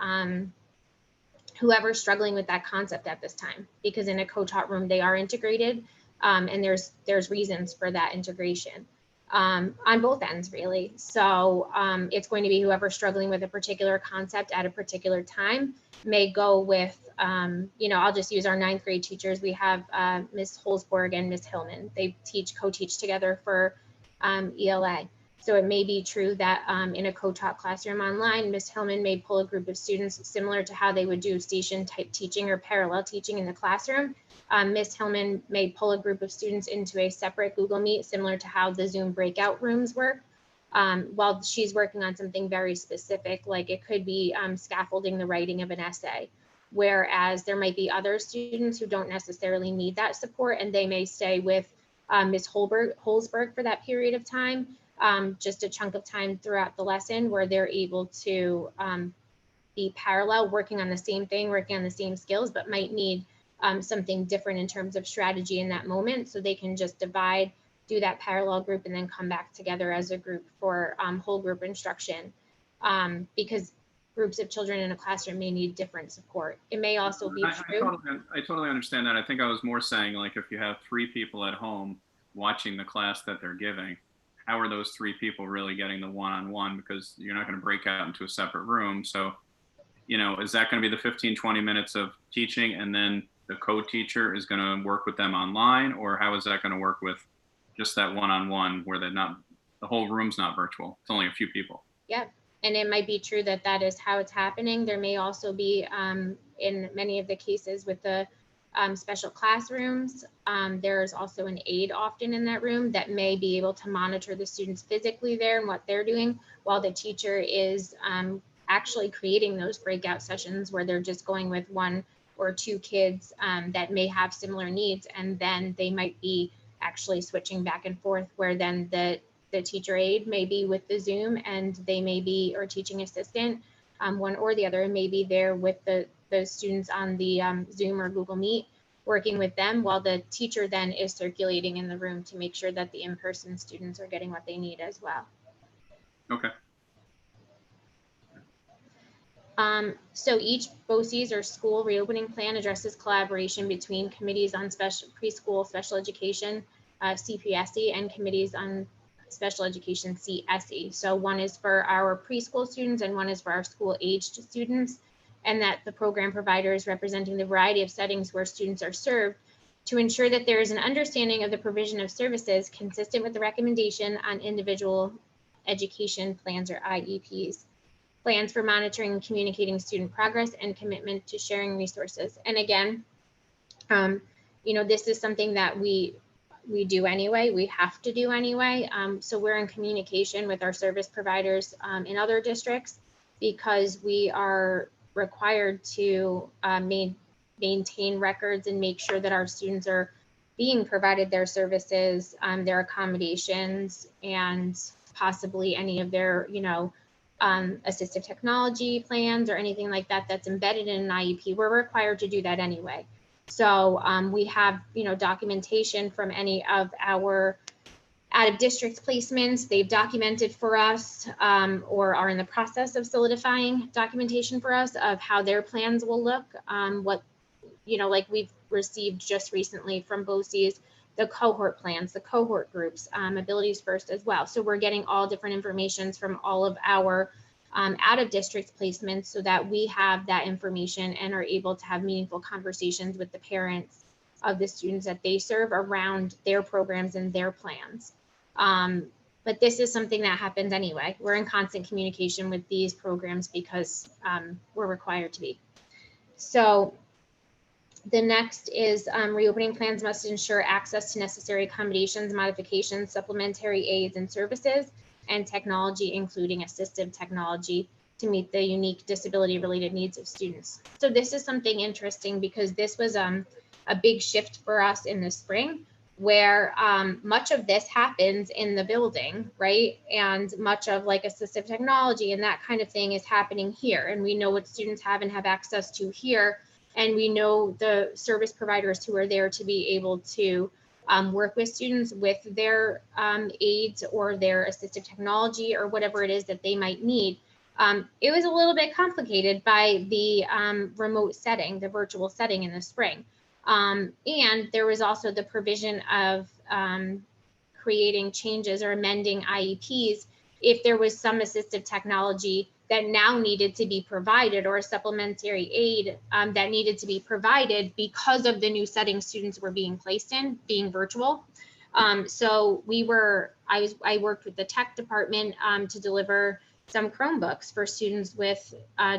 whoever's struggling with that concept at this time, because in a co-taught room, they are integrated, and there's reasons for that integration on both ends, really. So it's going to be whoever's struggling with a particular concept at a particular time may go with, I'll just use our 9th grade teachers. We have Ms. Holzborg and Ms. Hillman. They co-teach together for ELA. So it may be true that in a co-taught classroom online, Ms. Hillman may pull a group of students similar to how they would do station type teaching or parallel teaching in the classroom. Ms. Hillman may pull a group of students into a separate Google Meet, similar to how the Zoom breakout rooms work, while she's working on something very specific, like it could be scaffolding the writing of an essay. Whereas there might be other students who don't necessarily need that support, and they may stay with Ms. Holzberg for that period of time. Just a chunk of time throughout the lesson where they're able to be parallel, working on the same thing, working on the same skills, but might need something different in terms of strategy in that moment. So they can just divide do that parallel group and then come back together as a group for whole group instruction, because groups of children in a classroom may need different support. It may also be true. I totally understand that. I think I was more saying, like, if you have 3 people at home watching the class that they're giving, how are those 3 people really getting the one-on-one? Because you're not going to break out into a separate room. So, you know, is that going to be the 15, 20 minutes of teaching and then the co-teacher is going to work with them online? Or how is that going to work with just that one-on-one where the whole room's not virtual? It's only a few people. Yeah. And it might be true that that is how it's happening. There may also be, in many of the cases with the special classrooms, there's also an aide often in that room that may be able to monitor the students physically there and what they're doing, while the teacher is actually creating those breakout sessions where they're just going with 1 or 2 kids that may have similar needs, and then they might be actually switching back and forth, where then the teacher aide may be with the Zoom and they may be, or teaching assistant, one or the other, may be there with the students on the Zoom or Google Meet, working with them, while the teacher then is circulating in the room to make sure that the in-person students are getting what they need as well. Okay. So each BOCES or school reopening plan addresses collaboration between committees on preschool special education, CPSE, and committees on special education, CSE. So one is for our preschool students and one is for our school aged students, and that the program provider is representing the variety of settings where students are served to ensure that there is an understanding of the provision of services consistent with the recommendation on individual education plans or IEPs. Plans for monitoring and communicating student progress, and commitment to sharing resources. And again, you know, this is something that we do anyway, we have to do anyway. So we're in communication with our service providers in other districts, because we are required to maintain records and make sure that our students are being provided their services, their accommodations, and possibly any of their, you know, assistive technology plans or anything like that that's embedded in an IEP. We're required to do that anyway. So we have, you know, documentation from any of our out of district placements. They've documented for us or are in the process of solidifying documentation for us of how their plans will look. What, you know, like we've received just recently from BOCES, the cohort plans, the cohort groups, abilities first as well. So we're getting all different informations from all of our out of district placements, so that we have that information and are able to have meaningful conversations with the parents of the students that they serve around their programs and their plans. But this is something that happens anyway. We're in constant communication with these programs because we're required to be. So the next is reopening plans must ensure access to necessary accommodations, modifications, supplementary aids and services, and technology, including assistive technology, to meet the unique disability related needs of students. So this is something interesting, because this was a big shift for us in the spring, where much of this happens in the building, right? And much of like assistive technology and that kind of thing is happening here. And we know what students have and have access to here. And we know the service providers who are there to be able to work with students with their aids or their assistive technology or whatever it is that they might need. It was a little bit complicated by the remote setting, the virtual setting in the spring. And there was also the provision of creating changes or amending IEPs if there was some assistive technology that now needed to be provided, or a supplementary aid that needed to be provided because of the new setting students were being placed in, being virtual. So I worked with the tech department to deliver some Chromebooks for students with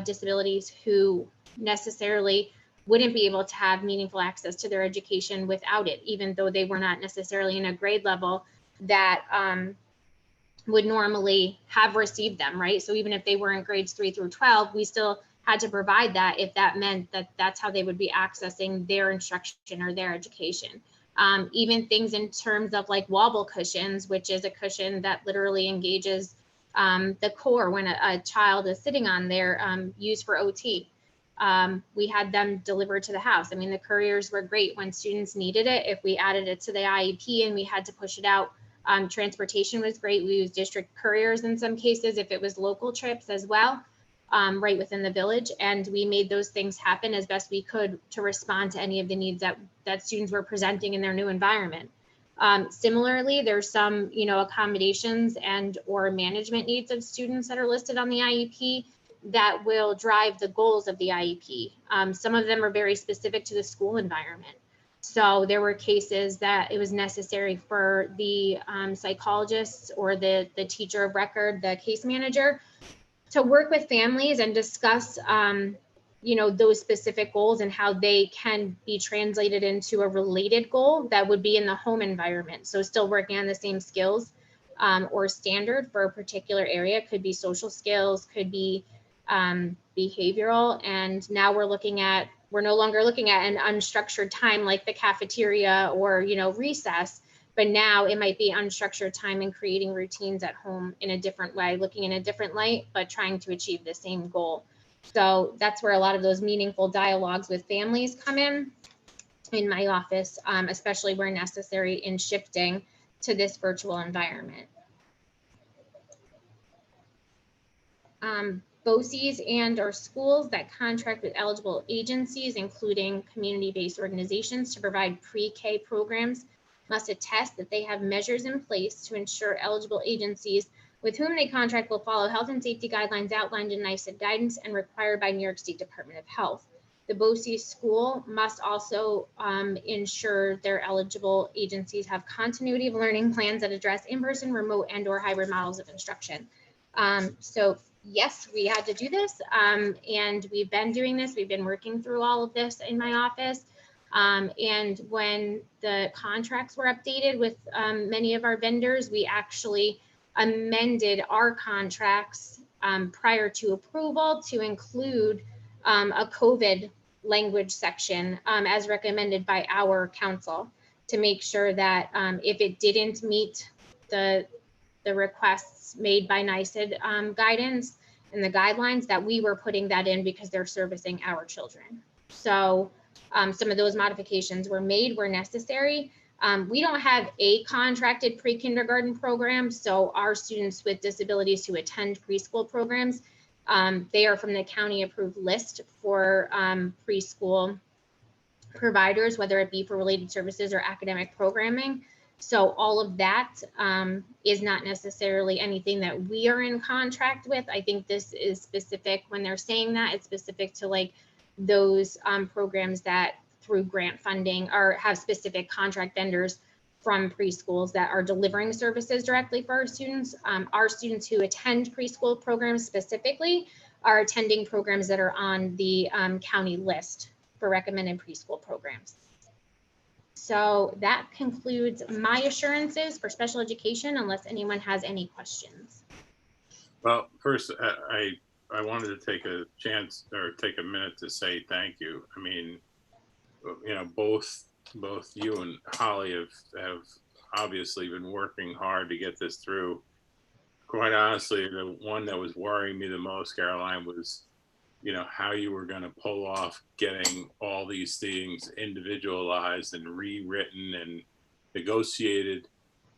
disabilities who necessarily wouldn't be able to have meaningful access to their education without it, even though they were not necessarily in a grade level that would normally have received them, right? So even if they were in grades 3 through 12, we still had to provide that if that meant that that's how they would be accessing their instruction or their education. Even things in terms of like wobble cushions, which is a cushion that literally engages the core when a child is sitting on there, used for OT. We had them delivered to the house. I mean, the couriers were great when students needed it. If we added it to the IEP and we had to push it out Transportation was great. We used district couriers in some cases if it was local trips as well, right within the village. And we made those things happen as best we could to respond to any of the needs that students were presenting in their new environment. Similarly, there's some, accommodations and or management needs of students that are listed on the IEP that will drive the goals of the IEP. Some of them are very specific to the school environment. So there were cases that it was necessary for the psychologists or the teacher of record, the case manager, to work with families and discuss, those specific goals and how they can be translated into a related goal that would be in the home environment. So still working on the same skills or standard for a particular area. Could be social skills, could be behavioral. And now we're no longer looking at an unstructured time like the cafeteria or, recess, but now it might be unstructured time and creating routines at home in a different way, looking in a different light, but trying to achieve the same goal. So that's where a lot of those meaningful dialogues with families come in my office, especially where necessary in shifting to this virtual environment. BOCEs and or schools that contract with eligible agencies, including community-based organizations, to provide pre-K programs must attest that they have measures in place to ensure eligible agencies with whom they contract will follow health and safety guidelines outlined in NICED guidance and required by New York State Department of Health. The BOCE school must also ensure their eligible agencies have continuity of learning plans that address in-person, remote, and or hybrid models of instruction. So yes, we had to do this, and we've been doing this. We've been working through all of this in my office. And when the contracts were updated with many of our vendors, we actually amended our contracts prior to approval to include a COVID language section as recommended by our council, to make sure that if it didn't meet the requests made by NICED guidance and the guidelines, that we were putting that in because they're servicing our children. So some of those modifications were made where necessary. We don't have a contracted pre-kindergarten program, so our students with disabilities who attend preschool programs, they are from the county approved list for preschool providers, whether it be for related services or academic programming. So all of that is not necessarily anything that we are in contract with. I think this is specific, when they're saying that, it's specific to like those programs that through grant funding or have specific contract vendors from preschools that are delivering services directly for our students. Our students who attend preschool programs specifically are attending programs that are on the county list for recommended preschool programs. So that concludes my assurances for special education, unless anyone has any questions. Well, first, I wanted to take a chance or take a minute to say thank you. I mean, both you and Holly have obviously been working hard to get this through. Quite honestly, the one that was worrying me the most, Caroline, was how you were going to pull off getting all these things individualized and rewritten and negotiated.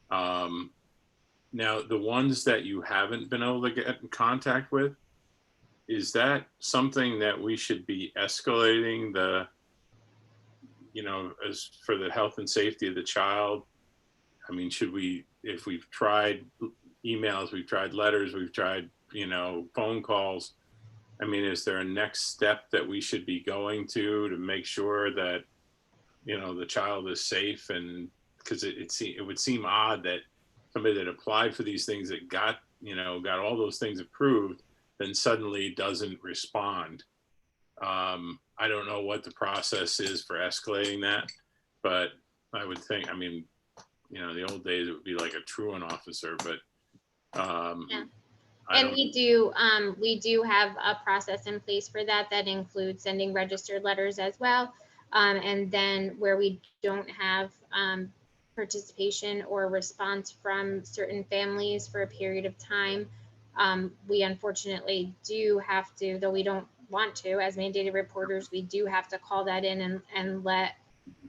Now, the ones that you haven't been able to get in contact with, is that something that we should be escalating as for the health and safety of the child? I mean, should we, if we've tried emails, we've tried letters, we've tried, phone calls, I mean, is there a next step that we should be going to make sure that, the child is safe? And because it would seem odd that somebody that applied for these things that got all those things approved, then suddenly doesn't respond. I don't know what the process is for escalating that, but I would think, I mean, the old days it would be like a truant officer, but yeah. And we do have a process in place for that includes sending registered letters as well. And then where we don't have participation or response from certain families for a period of time, we unfortunately do have to, though we don't want to, as mandated reporters, we do have to call that in and let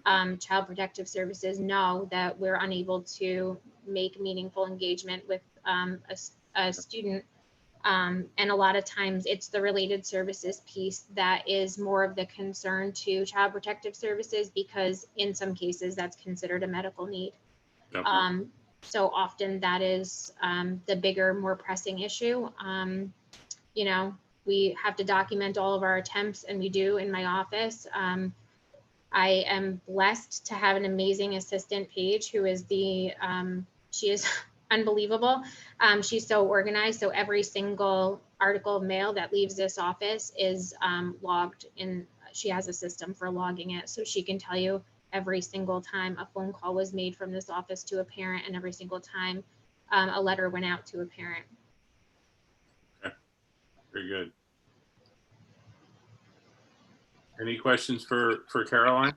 Child Protective Services know that we're unable to make meaningful engagement with a student. And a lot of times it's the related services piece that is more of the concern to Child Protective Services, because in some cases that's considered a medical need. Definitely. So often that is the bigger, more pressing issue. You know, we have to document all of our attempts, and we do in my office. I am blessed to have an amazing assistant, Paige, who is she is unbelievable. She's so organized. So every single article of mail that leaves this office is logged in. She has a system for logging it. So she can tell you every single time a phone call was made from this office to a parent, and every single time a letter went out to a parent. Okay. Very good. Any questions for Caroline?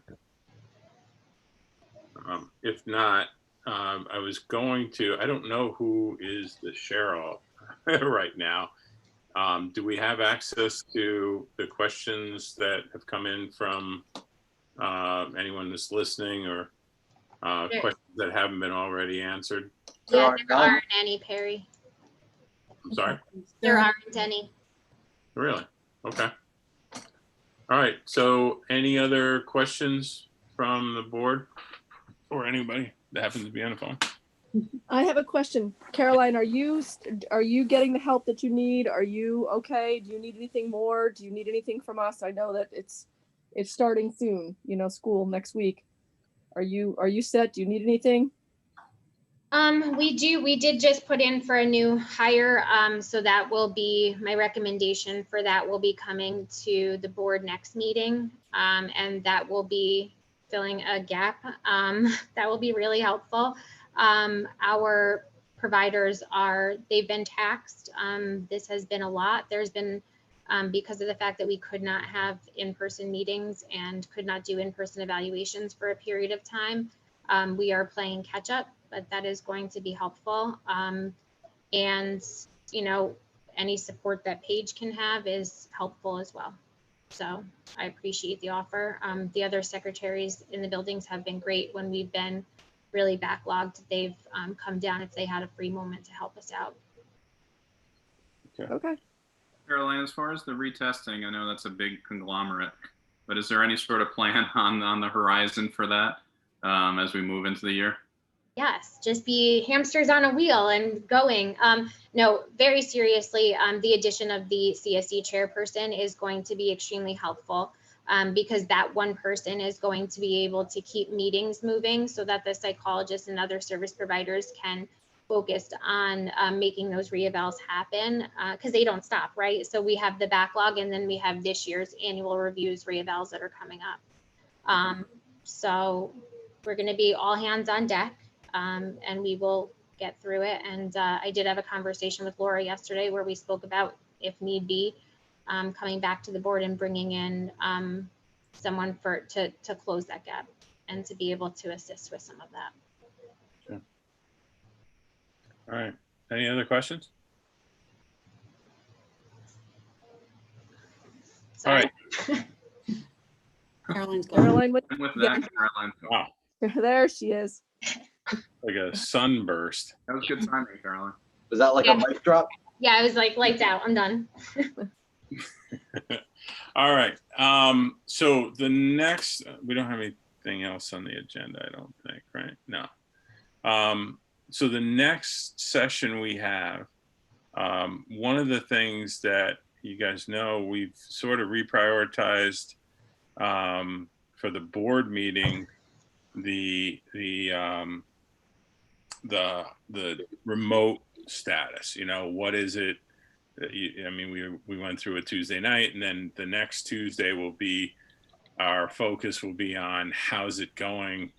If not, I was going to, I don't know who is the sheriff right now. Do we have access to the questions that have come in from anyone that's listening, or questions that haven't been already answered? Yeah, there aren't any, Perry. I'm sorry? There aren't any. Really? Okay. All right. So any other questions from the board or anybody that happens to be on the phone? I have a question. Caroline, are you getting the help that you need? Are you okay? Do you need anything more? Do you need anything from us? I know that it's starting soon, you know, school next week. Are you set? Do you need anything? We did just put in for a new hire. So that will be, my recommendation for that will be coming to the board next meeting. And that will be filling a gap. That will be really helpful. Our providers they've been taxed. This has been a lot. There's been, because of the fact that we could not have in-person meetings and could not do in-person evaluations for a period of time. We are playing catch up, but that is going to be helpful. And, you know, any support that Paige can have is helpful as well. So I appreciate the offer. The other secretaries in the buildings have been great when we've been really backlogged. They've come down if they had a free moment to help us out. Okay. Caroline, as far as the retesting, I know that's a big conglomerate, but is there any sort of plan on the horizon for that as we move into the year? Yes, just be hamsters on a wheel and going. No, very seriously, the addition of the CSE chairperson is going to be extremely helpful because that one person is going to be able to keep meetings moving so that the psychologists and other service providers can focus on making those reevals happen because they don't stop, right? So we have the backlog, and then we have this year's annual reviews, reevals that are coming up. So we're going to be all hands on deck. And we will get through it. And I did have a conversation with Laura yesterday where we spoke about, if need be, coming back to the board and bringing in someone to close that gap and to be able to assist with some of that. Sure. All right. Any other questions? Sorry. All right. Caroline's gone. Caroline, And with that, Caroline, Wow. there she is. Like a sunburst. that was good timing, Caroline. Was that like a mic drop? Yeah, I was like, lights out, I'm done. All right. So the next, we don't have anything else on the agenda, I don't think, right? No. So the next session we have, one of the things that you guys know, we've sort of reprioritized for the board meeting, the remote status. You know, what is it? I mean, we went through a Tuesday night, and then the next Tuesday will be, our focus will be on how's it going?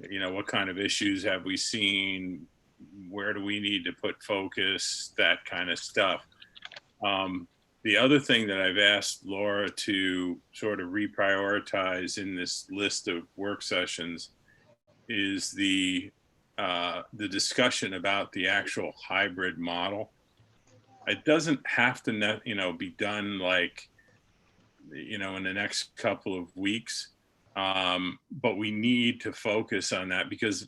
You know, what kind of issues have we seen? Where do we need to put focus? That kind of stuff. The other thing that I've asked Laura to sort of reprioritize in this list of work sessions is the discussion about the actual hybrid model. It doesn't have to, be done like, in the next couple of weeks, but we need to focus on that because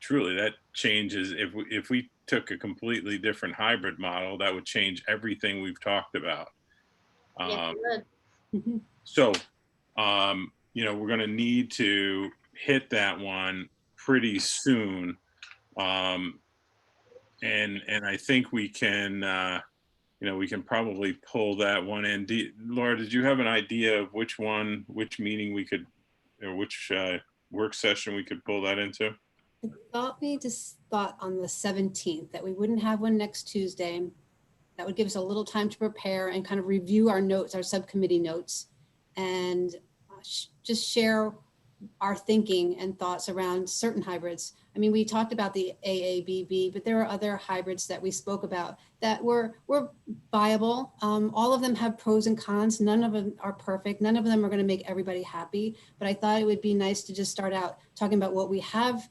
truly, that changes. If we took a completely different hybrid model, that would change everything we've talked about. Yes, Um, it would. Mhm. so, we're going to need to hit that one pretty soon. Um, and I think we can, we can probably pull that one in. Laura, did you have an idea of which meeting we could, or which work session we could pull that into? I thought we just thought on the 17th that we wouldn't have one next Tuesday. That would give us a little time to prepare and kind of review our notes, our subcommittee notes, and just share our thinking and thoughts around certain hybrids. I mean, we talked about the AABB, but there are other hybrids that we spoke about that were viable. All of them have pros and cons. None of them are perfect. None of them are going to make everybody happy. But I thought it would be nice to just start out talking about what we have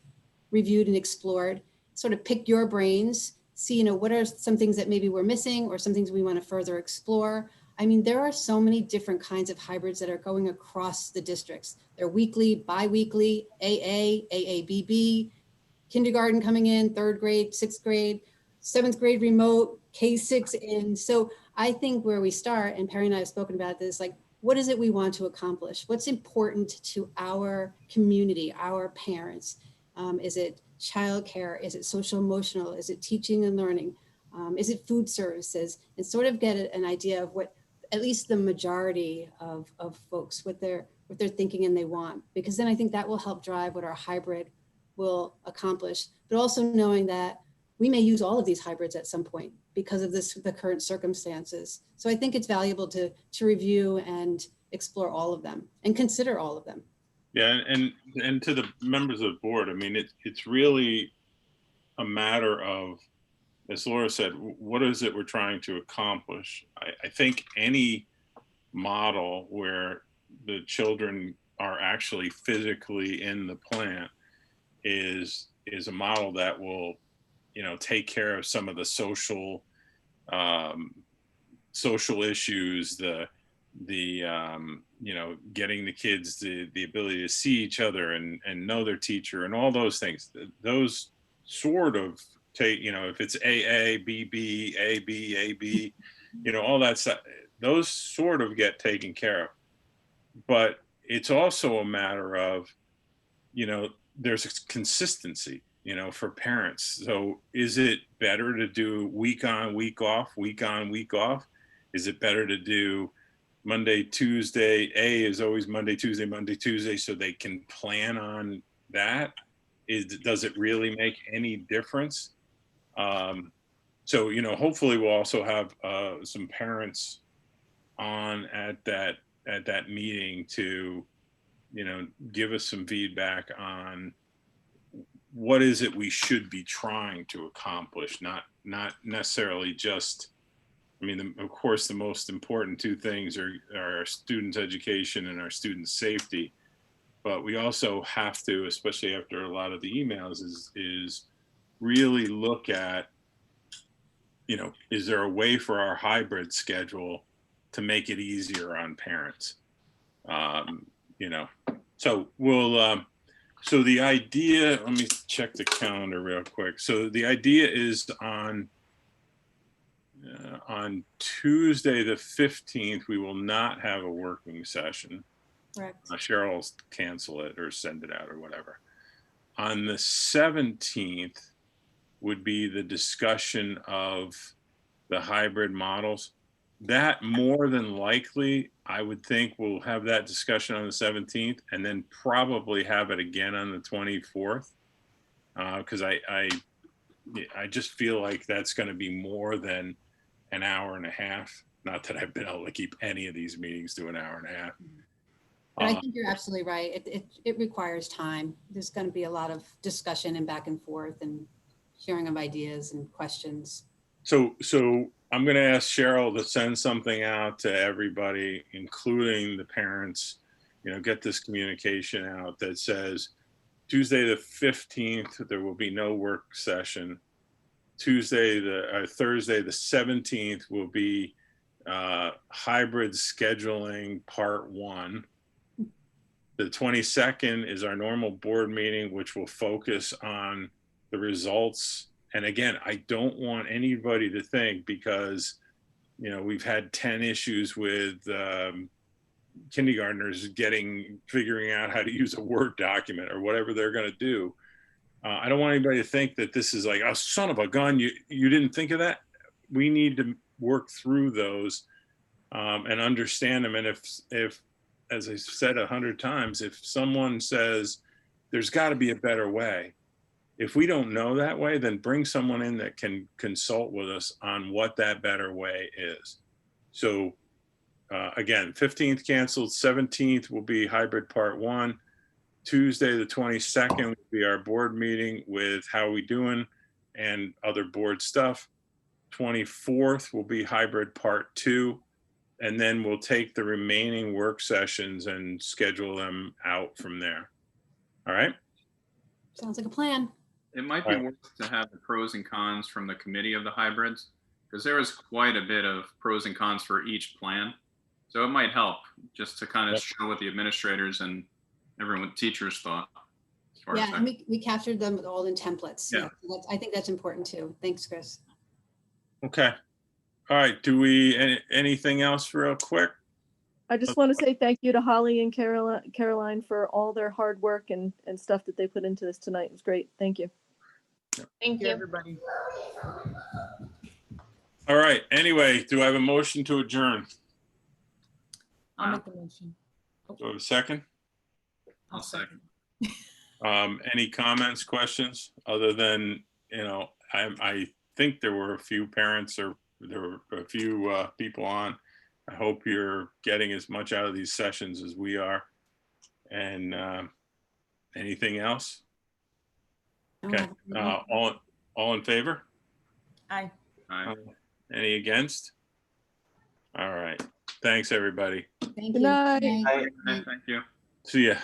reviewed and explored, sort of pick your brains, see, what are some things that maybe we're missing or some things we want to further explore. I mean, there are so many different kinds of hybrids that are going across the districts. They're weekly, bi-weekly, AA, AABB, kindergarten coming in, third grade, sixth grade, seventh grade remote, K6 in. So I think where we start, and Perry and I have spoken about this, like, what is it we want to accomplish? What's important to our community, our parents? Is it childcare? Is it social emotional? Is it teaching and learning? Is it food services? And sort of get an idea of what at least the majority of folks, what they're thinking and they want, because then I think that will help drive what our hybrid will accomplish, but also knowing that we may use all of these hybrids at some point because of the current circumstances. So I think it's valuable to review and explore all of them and consider all of them. Yeah, and to the members of the board, I mean, it's really a matter of, as Laura said, what is it we're trying to accomplish? I think any model where the children are actually physically in the plant is a model that will, take care of some of the social issues, getting the kids the ability to see each other and know their teacher and all those things. Those sort of take, if it's AA, BB, AB, AB, all that stuff, those sort of get taken care of. But it's also a matter of, there's consistency, for parents. So is it better to do week on, week off, week on, week off? Is it better to do Monday, Tuesday? A is always Monday, Tuesday, so they can plan on that. Does it really make any difference? So, hopefully we'll also have some parents on at that meeting to, give us some feedback on what is it we should be trying to accomplish, not necessarily just, I mean, of course, the most important two things are our students' education and our students' safety. But we also have to, especially after a lot of the emails, is really look at, is there a way for our hybrid schedule to make it easier on parents? So so the idea, let me check the calendar real quick. So the idea is on Tuesday, the 15th, we will not have a working session. Correct. Cheryl will cancel it or send it out or whatever. On the 17th would be the discussion of the hybrid models. That more than likely, I would think we'll have that discussion on the 17th and then probably have it again on the 24th. Because I just feel like that's going to be more than an hour and a half. Not that I've been able to keep any of these meetings to an hour and a half. But I think you're absolutely right. It requires time. There's going to be a lot of discussion and back and forth and sharing of ideas and questions. So I'm going to ask Cheryl to send something out to everybody, including the parents, get this communication out that says Tuesday the 15th, there will be no work session. Thursday the 17th will be hybrid scheduling part 1. The 22nd is our normal board meeting, which will focus on the results. And again, I don't want anybody to think because, you know, we've had 10 issues with kindergartners figuring out how to use a Word document or whatever they're going to do. I don't want anybody to think that this is like, oh, son of a gun, you didn't think of that. We need to work through those and understand them. And if, as I said 100 times, if someone says there's got to be a better way, if we don't know that way, then bring someone in that can consult with us on what that better way is. So again, 15th canceled, 17th will be hybrid part 1. Tuesday, the 22nd will be our board meeting with how we doing and other board stuff. 24th will be hybrid part 2. And then we'll take the remaining work sessions and schedule them out from there. All right. Sounds like a plan. It might be worth to have the pros and cons from the committee of the hybrids, because there was quite a bit of pros and cons for each plan. So it might help just to kind of show what the administrators and everyone, teachers thought. Yeah, and we captured them all in templates. Yeah. I think that's important too. Thanks, Chris. Okay. All right. Do we, anything else real quick? I just want to say thank you to Holly and Caroline for all their hard work and stuff that they put into this tonight. It was great. Thank you. Thank you. Everybody. All right. Anyway, do I have a motion to adjourn? I'll make the motion. Do I have a second? I'll second. Any comments, questions, other than, you know, I think there were a few parents or there were a few people on. I hope you're getting as much out of these sessions as we are. And anything else? Okay. All in favor? Aye. Aye. Any against? All right. Thanks, everybody. Thank Good you. night. Bye. Thank you. See ya.